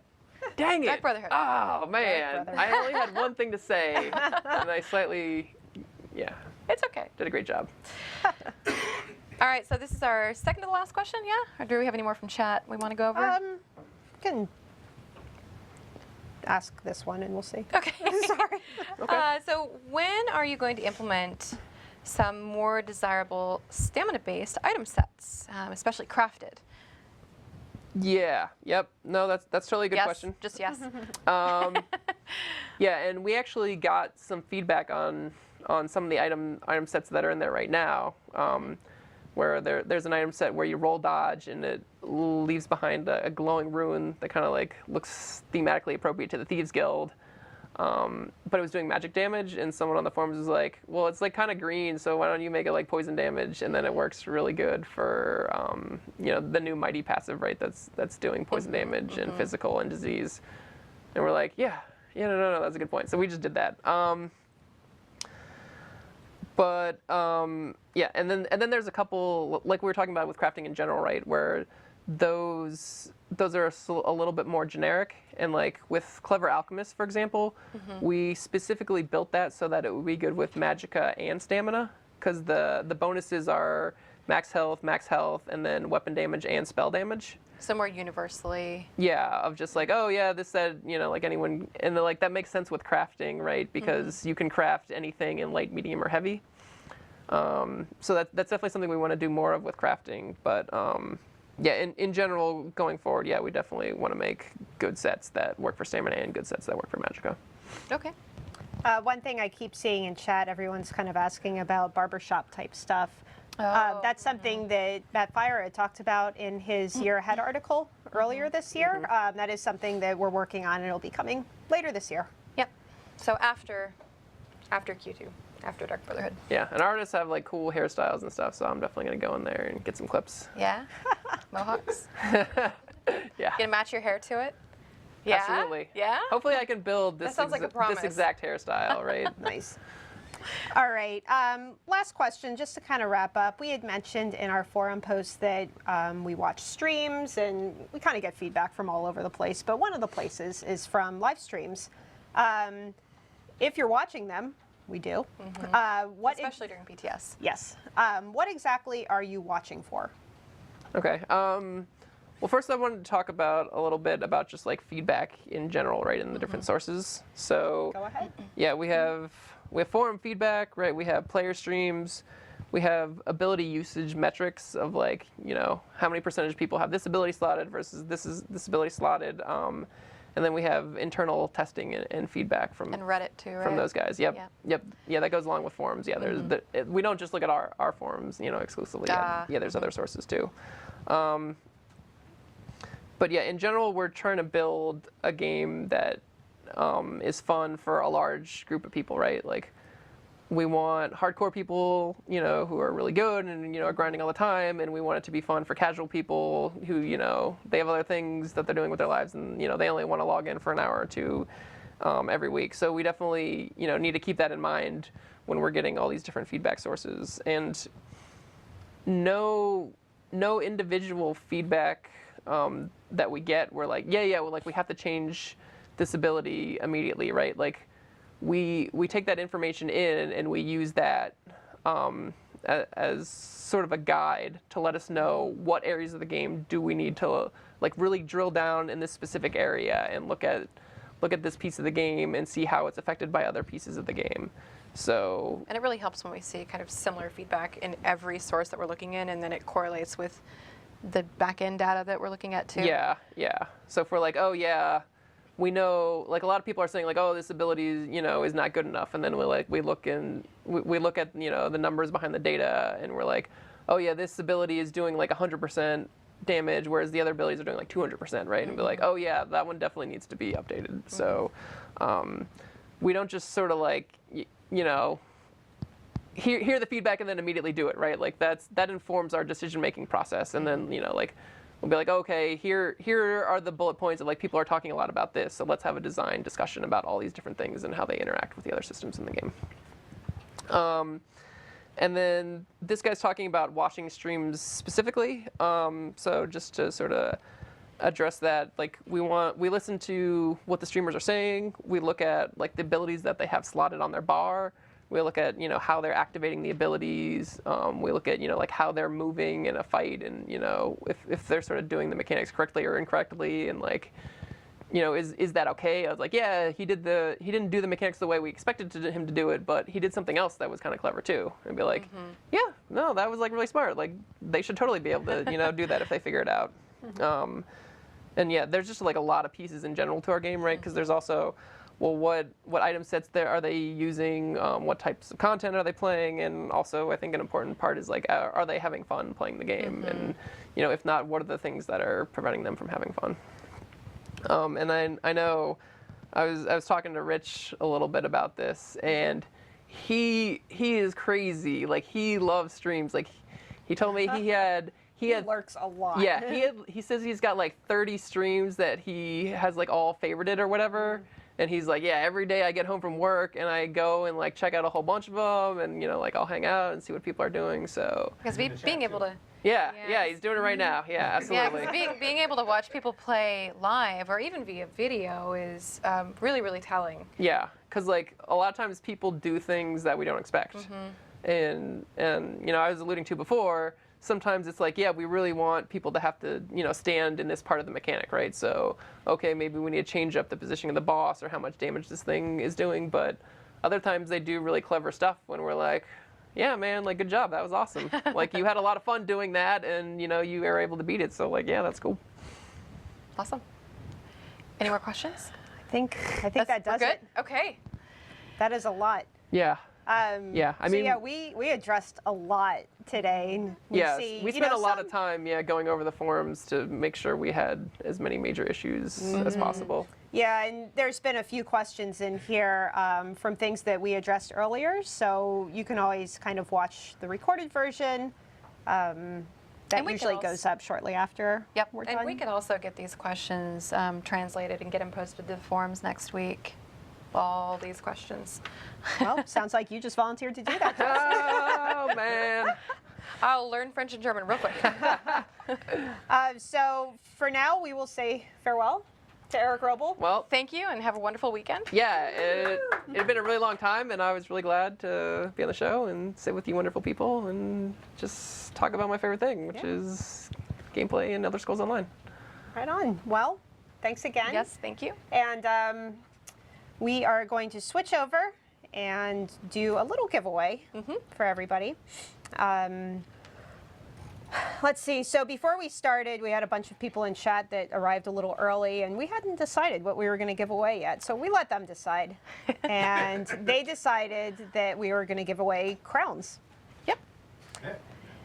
Dang it! Dark Brotherhood. Oh man, I only had one thing to say, and I slightly, It's okay. did a great job. All right, so this is our second to the last question, yeah? Or do we have any more from chat we want to go over? Can ask this one and we'll see. Okay. Sorry. Okay. So when are you going to implement some more desirable stamina-based item sets, especially crafted? Yeah. Yep. No, that's totally a good Yes, question. just yes. Yeah, and we actually got some feedback on some of the item sets that are in there right now, where there's an item set where you roll dodge and it leaves behind a glowing rune that kind of like looks thematically appropriate to the Thieves Guild, but it was doing magic damage, and someone on the forums was like, well, it's like kind of green, so why don't you make it like poison damage, and then it works really good for you know, the new mighty passive, right, that's doing poison damage and physical and disease. And we're like, no, that's a good point. So we just did that. Yeah, and then there's a couple, like we were talking about with crafting in general, right, where those are a little bit more generic, and like with Clever Alchemist, for example, we specifically built that so that it would be good with magicka and stamina, because the bonuses are max health, and then weapon damage and spell damage. So more universally. Yeah, of just like, oh yeah, this said, you know, like anyone, and like that makes sense with crafting, right? Because you can craft anything in light, medium, or heavy. So that's definitely something we want to do more of with crafting. But yeah, in general, going forward, yeah, we definitely want to make good sets that work for stamina and good sets that work for magicka. Okay. One thing I keep seeing in chat, everyone's kind of asking about barbershop type stuff. That's something that Matt Fire had talked about in his Year Ahead article earlier this year. That is something that we're working on, and it'll be coming later this year. Yep. So after Q2, after Dark Brotherhood. Yeah, and artists have like cool hairstyles and stuff, so I'm definitely gonna go in there and get some clips. Yeah. Mohawks. Yeah. Gonna match your hair to it. Yeah. Absolutely. Yeah. Hopefully, I can build this sounds like a promise. this exact hairstyle, right? Nice. All right. Last question, just to kind of wrap up. We had mentioned in our forum post that we watch streams and we kind of get feedback from all over the place. But one of the places is from live streams. If you're watching them, we do. Especially during PTS. Yes. What exactly are you watching for? Okay. Well, first I wanted to talk about a little bit about just like feedback in general, right, in the different sources. So Go ahead. yeah, we have forum feedback, right? We have player streams. We have ability usage metrics of like, you know, how many percentage people have this ability slotted versus this ability slotted. And then we have internal testing and feedback from And Reddit too, right? from those guys. Yep. Yeah. Yep. Yeah, that goes along with forums. Yeah, there's we don't just look at our forums, you know, exclusively. Yeah, there's other sources too. But yeah, in general, we're trying to build a game that is fun for a large group of people, right? Like, we want hardcore people, you know, who are really good and, you know, are grinding all the time, and we want it to be fun for casual people who, you know, they have other things that they're doing with their lives, and, you know, they only want to log in for an hour or two every week. So we definitely, you know, need to keep that in mind when we're getting all these different feedback sources. And no individual feedback that we get, we're like, well, like, we have to change this ability immediately, right? Like, we take that information in and we use that as sort of a guide to let us know what areas of the game do we need to like really drill down in this specific area and look at this piece of the game and see how it's affected by other pieces of the game. So, and it really helps when we see kind of similar feedback in every source that we're looking in, and then it correlates with the back-end data that we're looking at too. Yeah. So if we're like, oh yeah, we know, like, a lot of people are saying like, oh, this ability, you know, is not good enough, and then we look at, you know, the numbers behind the data, and we're like, oh yeah, this ability is doing like 100% damage, whereas the other abilities are doing like 200%, right? And be like, oh yeah, that one definitely needs to be updated. So we don't just sort of like, you know, hear the feedback and then immediately do it, right? Like, that informs our decision-making process, and then, you know, like, we'll be like, okay, here are the bullet points of like, people are talking a lot about this, so let's have a design discussion about all these different things and how they interact with the other systems in the game. And then this guy's talking about watching streams specifically. So just to sort of address that, like, we listen to what the streamers are saying. We look at like the abilities that they have slotted on their bar. We look at, you know, how they're activating the abilities. We look at, you know, like how they're moving in a fight, and, you know, if they're sort of doing the mechanics correctly or incorrectly, and like, you know, is that okay? I was like, yeah, he didn't do the mechanics the way we expected him to do it, but he did something else that was kind of clever too. And be like, yeah, no, that was like really smart. Like, they should totally be able to, you know, do that if they figure it out. And yeah, there's just like a lot of pieces in general to our game, right? Because there's also, well, what item sets are they using? What types of content are they playing? And also, I think an important part is like, are they having fun playing the game? And, you know, if not, what are the things that are preventing them from having fun? And then I know I was talking to Rich a little bit about this, and he is crazy. Like, he loves streams. Like, he told me he lurks a lot. Yeah, he says he's got like 30 streams that he has like all favorited or whatever. And he's like, yeah, every day I get home from work and I go and like check out a whole bunch of them, and, you know, like, I'll hang out and see what people are doing. So because being able to. Yeah, he's doing it right now. Yeah, absolutely. Yeah, being able to watch people play live or even via video is really, really telling. Yeah, because like a lot of times people do things that we don't expect, and you know, I was alluding to before, sometimes it's like, yeah, we really want people to have to, you know, stand in this part of the mechanic, right? So, okay, maybe we need to change up the positioning of the boss or how much damage this thing is doing, but other times they do really clever stuff when we're like, yeah, man, like, good job, that was awesome. Like, you had a lot of fun doing that, and, you know, you were able to beat it, so, like, yeah, that's cool. Awesome. Any more questions? I think that does good? it. Okay. That is a lot. Yeah. Yeah, I mean, so we addressed a lot today. We spent a lot of time, going over the forums to make sure we had as many major issues as possible. Yeah, and there's been a few questions in here from things that we addressed earlier, so you can always kind of watch the recorded version. That usually goes up shortly after we're done. And we could also get these questions translated and get them posted to the forums next week. All these questions. Well, sounds like you just volunteered to do that. Oh, man. I'll learn French and German real quick. So for now, we will say farewell to Eric Wrobel. Well, thank you and have a wonderful weekend. Yeah, it had been a really long time, and I was really glad to be on the show and sit with you wonderful people and just talk about my favorite thing, which is gameplay and Elder Scrolls Online. Right on. Well, thanks again. Yes, thank you. And we are going to switch over and do a little giveaway for everybody. Let's see. So before we started, we had a bunch of people in chat that arrived a little early, and we hadn't decided what we were going to give away yet. So we let them decide. And they decided that we were going to give away crowns. Yep.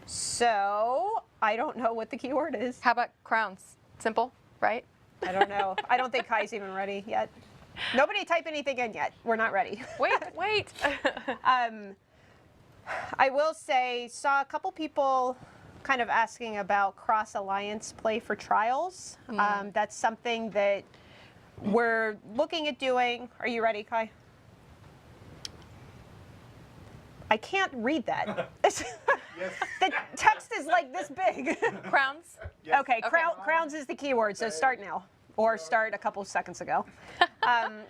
So I don't know what the keyword is. How about crowns? Simple, right? I don't know. I don't think Kai's even ready yet. Nobody type anything in yet. We're not ready. Wait. I will say, saw a couple people kind of asking about cross-alliance play for trials. That's something that we're looking at doing. Are you ready, Kai? I can't read that. Yes. The text is like this big. Crowns? Yes. Okay, crowns is the keyword, so start now. Or start a couple seconds ago.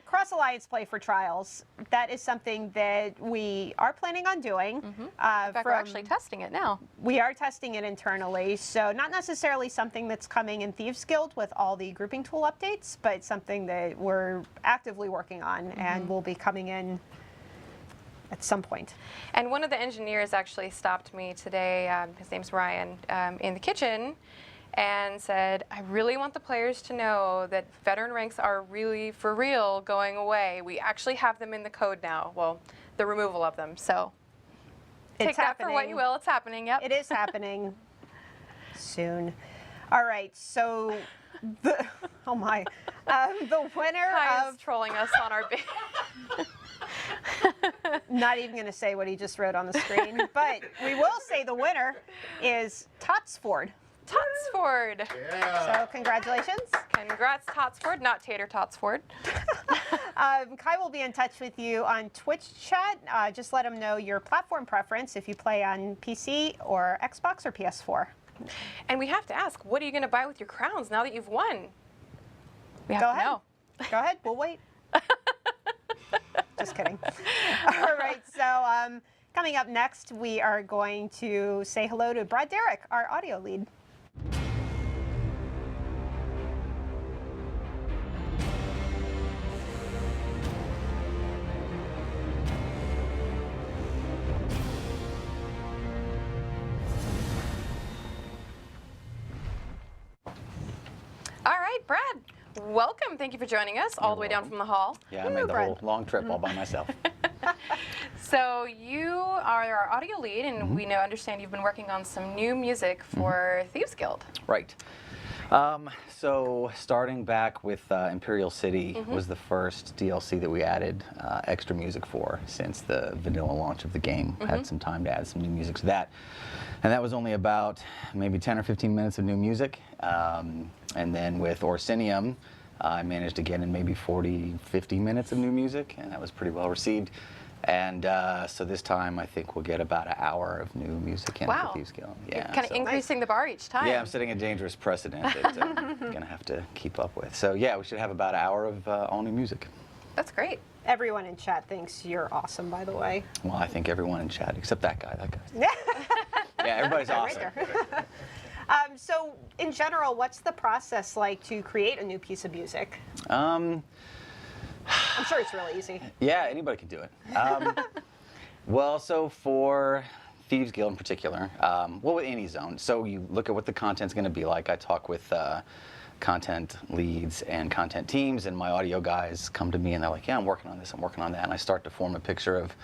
Cross-alliance play for trials. That is something that we are planning on doing. In fact, we're actually testing it now. We are testing it internally, so not necessarily something that's coming in Thieves Guild with all the grouping tool updates, but something that we're actively working on and will be coming in at some point. And one of the engineers actually stopped me today, his name's Ryan, in the kitchen and said, I really want the players to know that veteran ranks are really, for real, going away. We actually have them in the code now. Well, the removal of them. So take that for what you will. It's happening, yep. It is happening soon. All right, so oh my. The winner Kai of... is trolling us on our big... Not even going to say what he just wrote on the screen, but we will say the winner is Totsford. Totsford. Yeah. So congratulations. Congrats, Totsford, not Tater Totsford. Kai will be in touch with you on Twitch chat. Just let him know your platform preference if you play on PC or Xbox or PS4. And we have to ask, what are you going to buy with your crowns now that you've won? We have Go to ahead. know. Go ahead. We'll wait. Just kidding. All right. So coming up next, we are going to say hello to Brad Derrick, our audio lead. All right, Brad, welcome. Thank you for joining us all the way down from the hall. Yeah, I made the Brad. whole long trip all by myself. So you are our audio lead, and we understand you've been working on some new music for Thieves Guild. Right. So starting back with Imperial City was the first DLC that we added extra music for since the vanilla launch of the game. Had some time to add some new music to that. And that was only about maybe 10 or 15 minutes of new music. And then with Orsinium, I managed to get in maybe 40, 50 minutes of new music, and that was pretty well received. And so this time, I think we'll get about an hour of new music in for Thieves Guild. Yeah, kind of increasing the bar each time. Yeah, I'm setting a dangerous precedent that I'm going to have to keep up with. So yeah, we should have about an hour of all new music. That's great. Everyone in chat thinks you're awesome, by the way. Well, I think everyone in chat, except that guy. Yeah, everybody's awesome. So in general, what's the process like to create a new piece of music? I'm sure it's really easy. Yeah, anybody can do it. Well, so for Thieves Guild in particular, well, with any zone, so you look at what the content's going to be like. I talk with content leads and content teams, and my audio guys come to me and they're like, yeah, I'm working on this, I'm working on that, and I start to form a picture of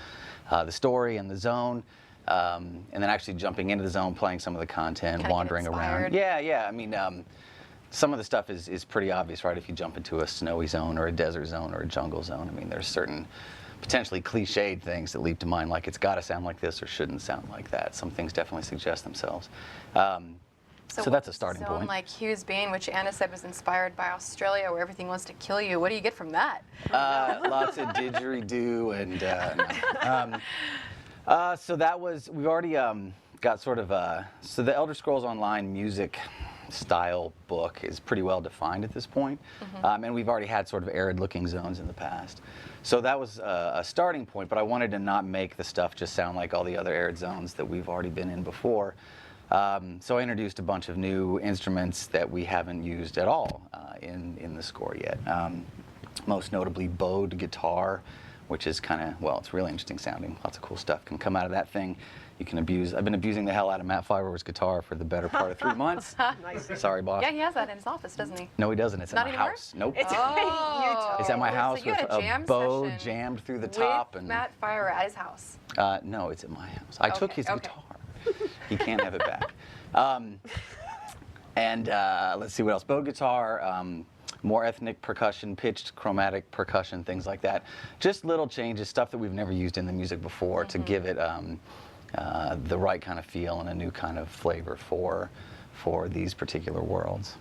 the story and the zone, and then actually jumping into the zone, playing some of the content, Kinda get wandering around. inspired. Yeah. I mean, some of the stuff is pretty obvious, right? If you jump into a snowy zone or a desert zone or a jungle zone, I mean, there's certain potentially cliched things that leap to mind, like it's got to sound like this or shouldn't sound like that. Some things definitely suggest themselves. So that's a starting zone point. like Hughes Bane, which Anna said was inspired by Australia, where everything wants to kill you. What do you get from that? Lots of didgeridoo and so that was, we've already got sort of so the Elder Scrolls Online music style book is pretty well defined at this point. And we've already had sort of arid looking zones in the past. So that was a starting point, but I wanted to not make the stuff just sound like all the other arid zones that we've already been in before. So I introduced a bunch of new instruments that we haven't used at all in the score yet. Most notably bowed guitar, which is kind of, well, it's really interesting sounding. Lots of cool stuff can come out of that thing. You can abuse. I've been abusing the hell out of Matt Fiver's guitar for the better part of 3 months. Nice. Sorry, boss. Yeah, he has that in his office, doesn't he? No, he doesn't. It's Not at my anymore? house. Nope. It's Oh. in Utah. It's at my house So you with had a jam bow session jammed through the top. With And Matt Fire at his house. no, it's at my house. I took Okay, his okay. guitar. He can't have it back. And let's see what else. Bow guitar, more ethnic percussion, pitched chromatic percussion, things like that. Just little changes, stuff that we've never used in the music before to give it the right kind of feel and a new kind of flavor for these particular worlds.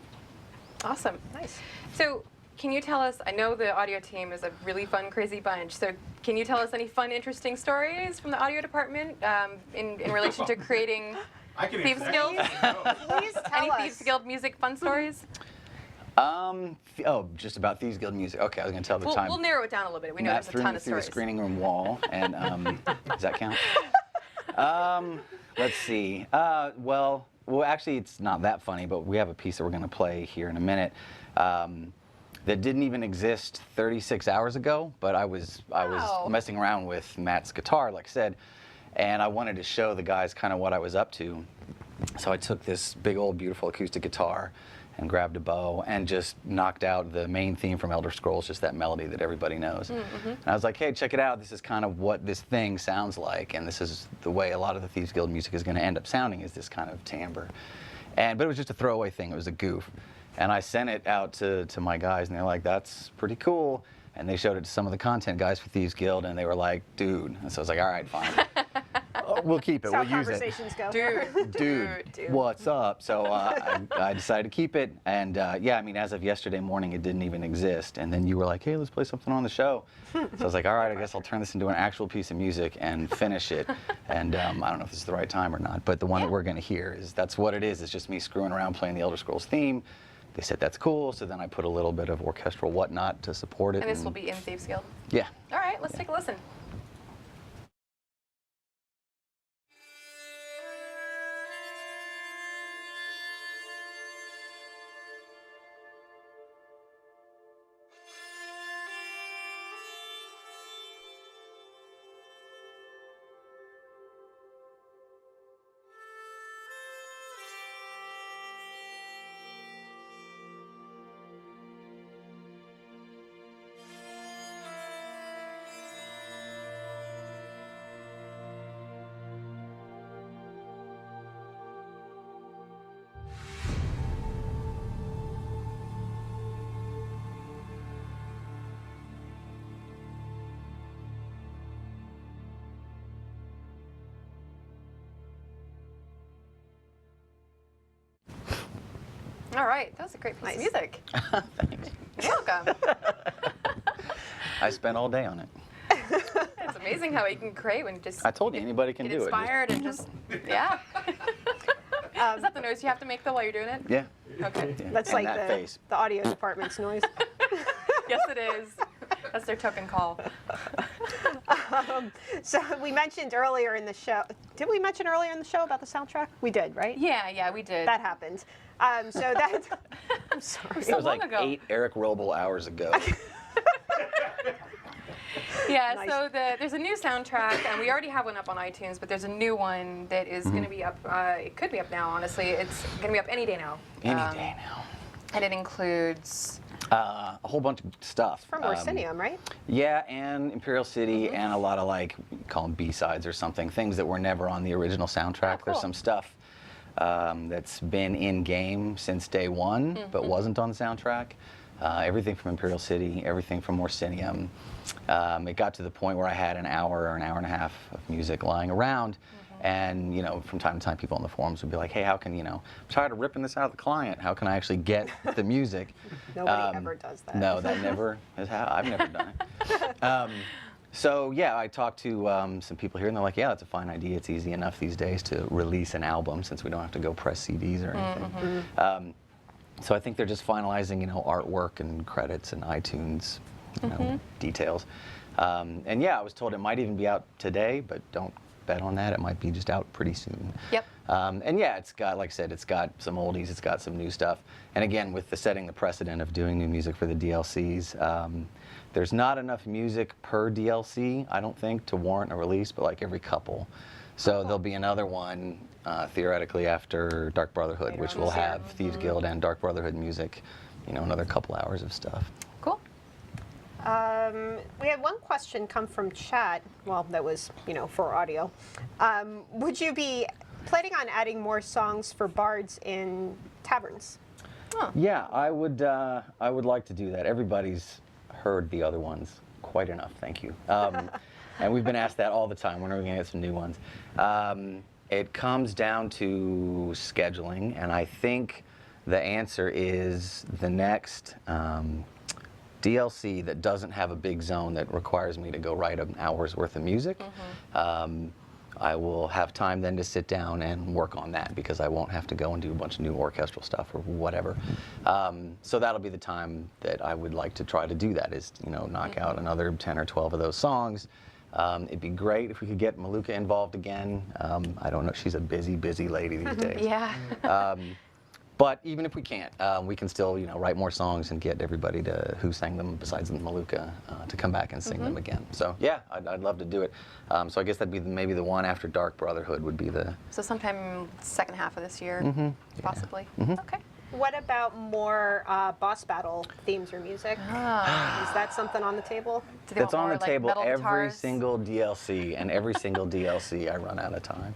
Awesome. Nice. So, can you tell us, I know the audio team is a really fun, crazy bunch, so can you tell us any fun, interesting stories from the audio department in relation to creating I can Thieves Guild? Please tell Any us. Thieves Guild music fun stories? Just about Thieves Guild music. Okay, I was going to tell the We'll, time. we'll narrow it down a little bit. We know Matt there's a threw ton me of through the stories. screening room wall, and does that count? Let's see. Well, actually, it's not that funny, but we have a piece that we're going to play here in a minute that didn't even exist 36 hours ago. But I was Wow. messing around with Matt's guitar, like I said, and I wanted to show the guys kind of what I was up to. So I took this big old beautiful acoustic guitar and grabbed a bow and just knocked out the main theme from Elder Scrolls, just that melody that everybody knows. And I was like, hey, check it out. This is kind of what this thing sounds like, and this is the way a lot of the Thieves Guild music is going to end up sounding, is this kind of timbre. But it was just a throwaway thing. It was a goof. And I sent it out to my guys, and they're like, that's pretty cool. And they showed it to some of the content guys for Thieves Guild, and they were like, dude. And so I was like, all right, fine. We'll keep it. That's how We'll use it. conversations go. Dude, what's up? So I decided to keep it, and yeah, I mean, as of yesterday morning, it didn't even exist. And then you were like, hey, let's play something on the show. So I was like, all right, I guess I'll turn this into an actual piece of music and finish it. And I don't know if this is the right time or not, but the one that we're going to hear that's what it is. It's just me screwing around playing the Elder Scrolls theme. They said that's cool, so then I put a little bit of orchestral whatnot to support it. And this will be in Thieves Guild? Yeah. All right, let's take a listen. All right, that was a great piece of music. Thanks. You're welcome. I spent all day on it. It's amazing how you can create when you just I told you, anybody can get do it. inspired and just, yeah. Is that the noise you have to make though while you're doing it? Yeah. Okay. Yeah. That's And like that face. the audio department's noise. Yes, it is. That's their token call. So we mentioned earlier in the show. Did we mention earlier in the show about the soundtrack? We did, right? Yeah, we did. That happened. So that. I'm sorry. It was long like ago. 8 Eric Wrobel hours ago. Yeah, Nice. so there's a new soundtrack, and we already have one up on iTunes, but there's a new one that is going to be up. It could be up now, honestly. It's going to be up any day now. Any day now. And it includes... A whole bunch of stuff. From Orsinium, right? Yeah, and Imperial City, and a lot of like, call them B-sides or something, things that were never on the original soundtrack. Cool. There's some stuff that's been in-game since day one, but wasn't on the soundtrack. Everything from Imperial City, everything from Orsinium. It got to the point where I had an hour or an hour and a half of music lying around. And, you know, from time to time, people on the forums would be like, hey, how can, I'm tired of ripping this out of the client. How can I actually get the music? Nobody ever does that. No, that never has happened. I've never done it. So, yeah, I talked to some people here, and they're like, yeah, that's a fine idea. It's easy enough these days to release an album since we don't have to go press CDs or anything. So I think they're just finalizing, artwork and credits and iTunes, details. And, yeah, I was told it might even be out today, but don't bet on that. It might be just out pretty soon. Yep. And yeah, it's got, like I said, it's got some oldies, it's got some new stuff. And again, with the setting the precedent of doing new music for the DLCs, there's not enough music per DLC, I don't think, to warrant a release, but like every couple. So there'll be another one, theoretically, after Dark Brotherhood, Later which on will this year. have Thieves Guild and Dark Brotherhood music, another couple hours of stuff. Cool. We had one question come from chat. Well, that was, for audio. Would you be planning on adding more songs for bards in taverns? Yeah, I would like to do that. Everybody's heard the other ones quite enough, thank you. And we've been asked that all the time. When are we going to get some new ones? It comes down to scheduling, and I think the answer is the next DLC that doesn't have a big zone that requires me to go write an hour's worth of music. I will have time then to sit down and work on that because I won't have to go and do a bunch of new orchestral stuff or whatever. So that'll be the time that I would like to try to do that is, knock out another 10 or 12 of those songs. It'd be great if we could get Maluka involved again. I don't know, she's a busy, busy lady these days. Yeah. But even if we can't, we can still, write more songs and get everybody who sang them besides Maluka to come back and sing them again. So yeah, I'd love to do it. So I guess that'd be maybe the one after Dark Brotherhood would be the. So sometime second half of this year, possibly. Okay. What about more boss battle themes or music? Is that something on the table? Do they That's want on more, the table metal every guitars? single DLC, and every single DLC I run out of time.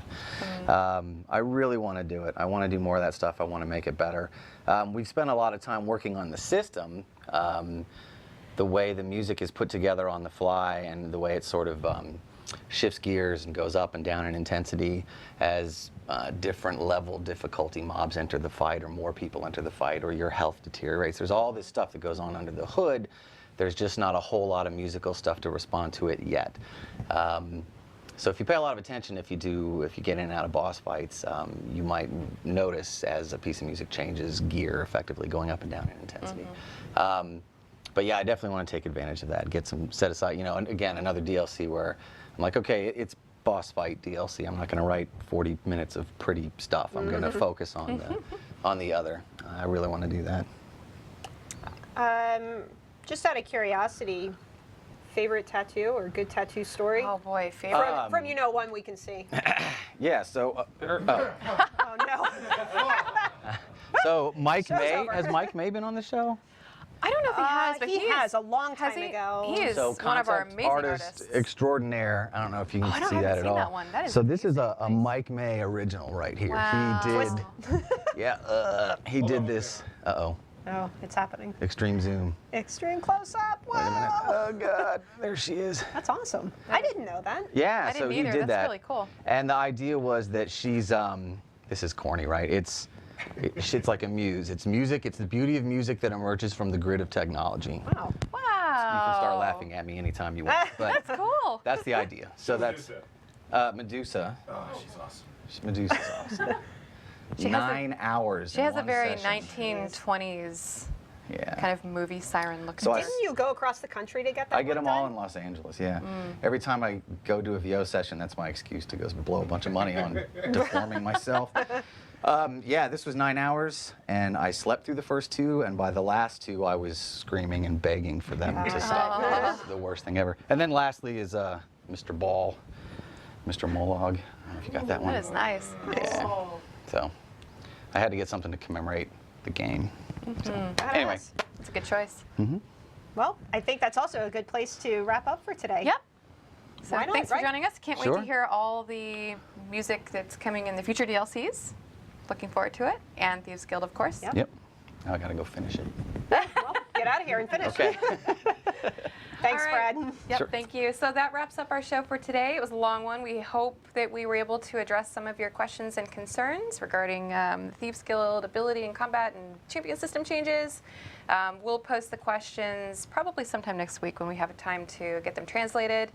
I really want to do it. I want to do more of that stuff. I want to make it better. We've spent a lot of time working on the system, the way the music is put together on the fly, and the way it sort of shifts gears and goes up and down in intensity as different level difficulty mobs enter the fight, or more people enter the fight, or your health deteriorates. There's all this stuff that goes on under the hood. There's just not a whole lot of musical stuff to respond to it yet. So if you pay a lot of attention, if you get in and out of boss fights, you might notice as a piece of music changes gear effectively going up and down in intensity. But yeah, I definitely want to take advantage of that, get some set aside, and again, another DLC where I'm like, okay, it's boss fight DLC. I'm not going to write 40 minutes of pretty stuff. I'm going to focus on the other. I really want to do that. Just out of curiosity, favorite tattoo or good tattoo story? Oh boy, favorite. From one we can see. Yeah, so Oh no. so Mike Show's May, over. has Mike May been on the show? I don't know if he has, but he has a long has time he? ago. He is So one of our concept amazing artist artists. extraordinaire. I don't know if you can I see haven't that at seen all. that one. That is So this is a amazing. Mike May original right here. Wow. He did, he did this. Oh, it's happening. Extreme zoom. Extreme close up. Wait a minute. Wow. Oh God, there she is. That's awesome. I didn't know that. Yeah, I so didn't he either. did That's that. really cool. And the idea was that she's, this is corny, right? It's like a muse. It's music. It's the beauty of music that emerges from the grid of technology. Wow. Wow. You can start laughing at me anytime you want. But That's cool. that's the idea. So that's Medusa. Oh, she's awesome. Medusa's awesome. She has 9 hours. She in has a one very session. 1920s Yeah. kind of movie siren look. So to I- it. Didn't you go across the country to get that I get one them all done? in Los Angeles, yeah. Every time I go to a VO session, that's my excuse to go blow a bunch of money on deforming myself. Yeah, this was 9 hours, and I slept through the first 2, and by the last 2, I was screaming and begging for them to stop. It was the worst thing ever. And then lastly is Mr. Ball, Mr. Mollog. I don't know if you got that one. That is nice. Yeah. So I had to get something to commemorate the game. So, Badass. anyway. It's a good choice. Well, I think that's also a good place to wrap up for today. Yep. So Why not, thanks for right? joining us. Can't wait Sure. to hear all the music that's coming in the future DLCs. Looking forward to it. And Thieves Guild, of course. Yep. Yep. Now I gotta go finish it. Well, get out of here and finish. Okay. Thanks, All right. Brad. Yep, Sure. thank you. So that wraps up our show for today. It was a long one. We hope that we were able to address some of your questions and concerns regarding the Thieves Guild ability and combat and champion system changes. We'll post the questions probably sometime next week when we have time to get them translated.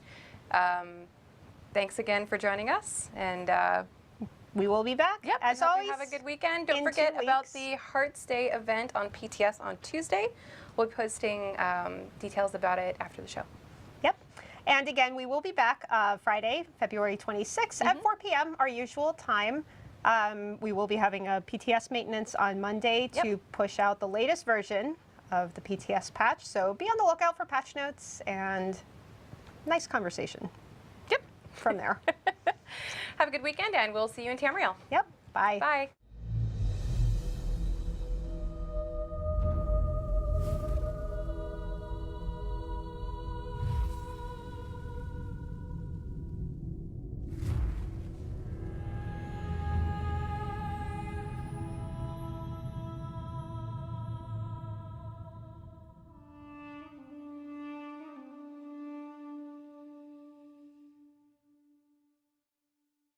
Thanks again for joining us. And We will be back, yep, as I hope always. you have a good weekend. Don't in forget 2 about weeks. the Hearts Day event on PTS on Tuesday. We'll be posting details about it after the show. Yep. And again, we will be back Friday, February 26th at 4 p.m., our usual time. We will be having a PTS maintenance on Monday to push out the latest version of the PTS patch. So be on the lookout for patch notes and nice conversation Yep. from there. Have a good weekend, and we'll see you in Tamriel. Yep. Bye. Bye.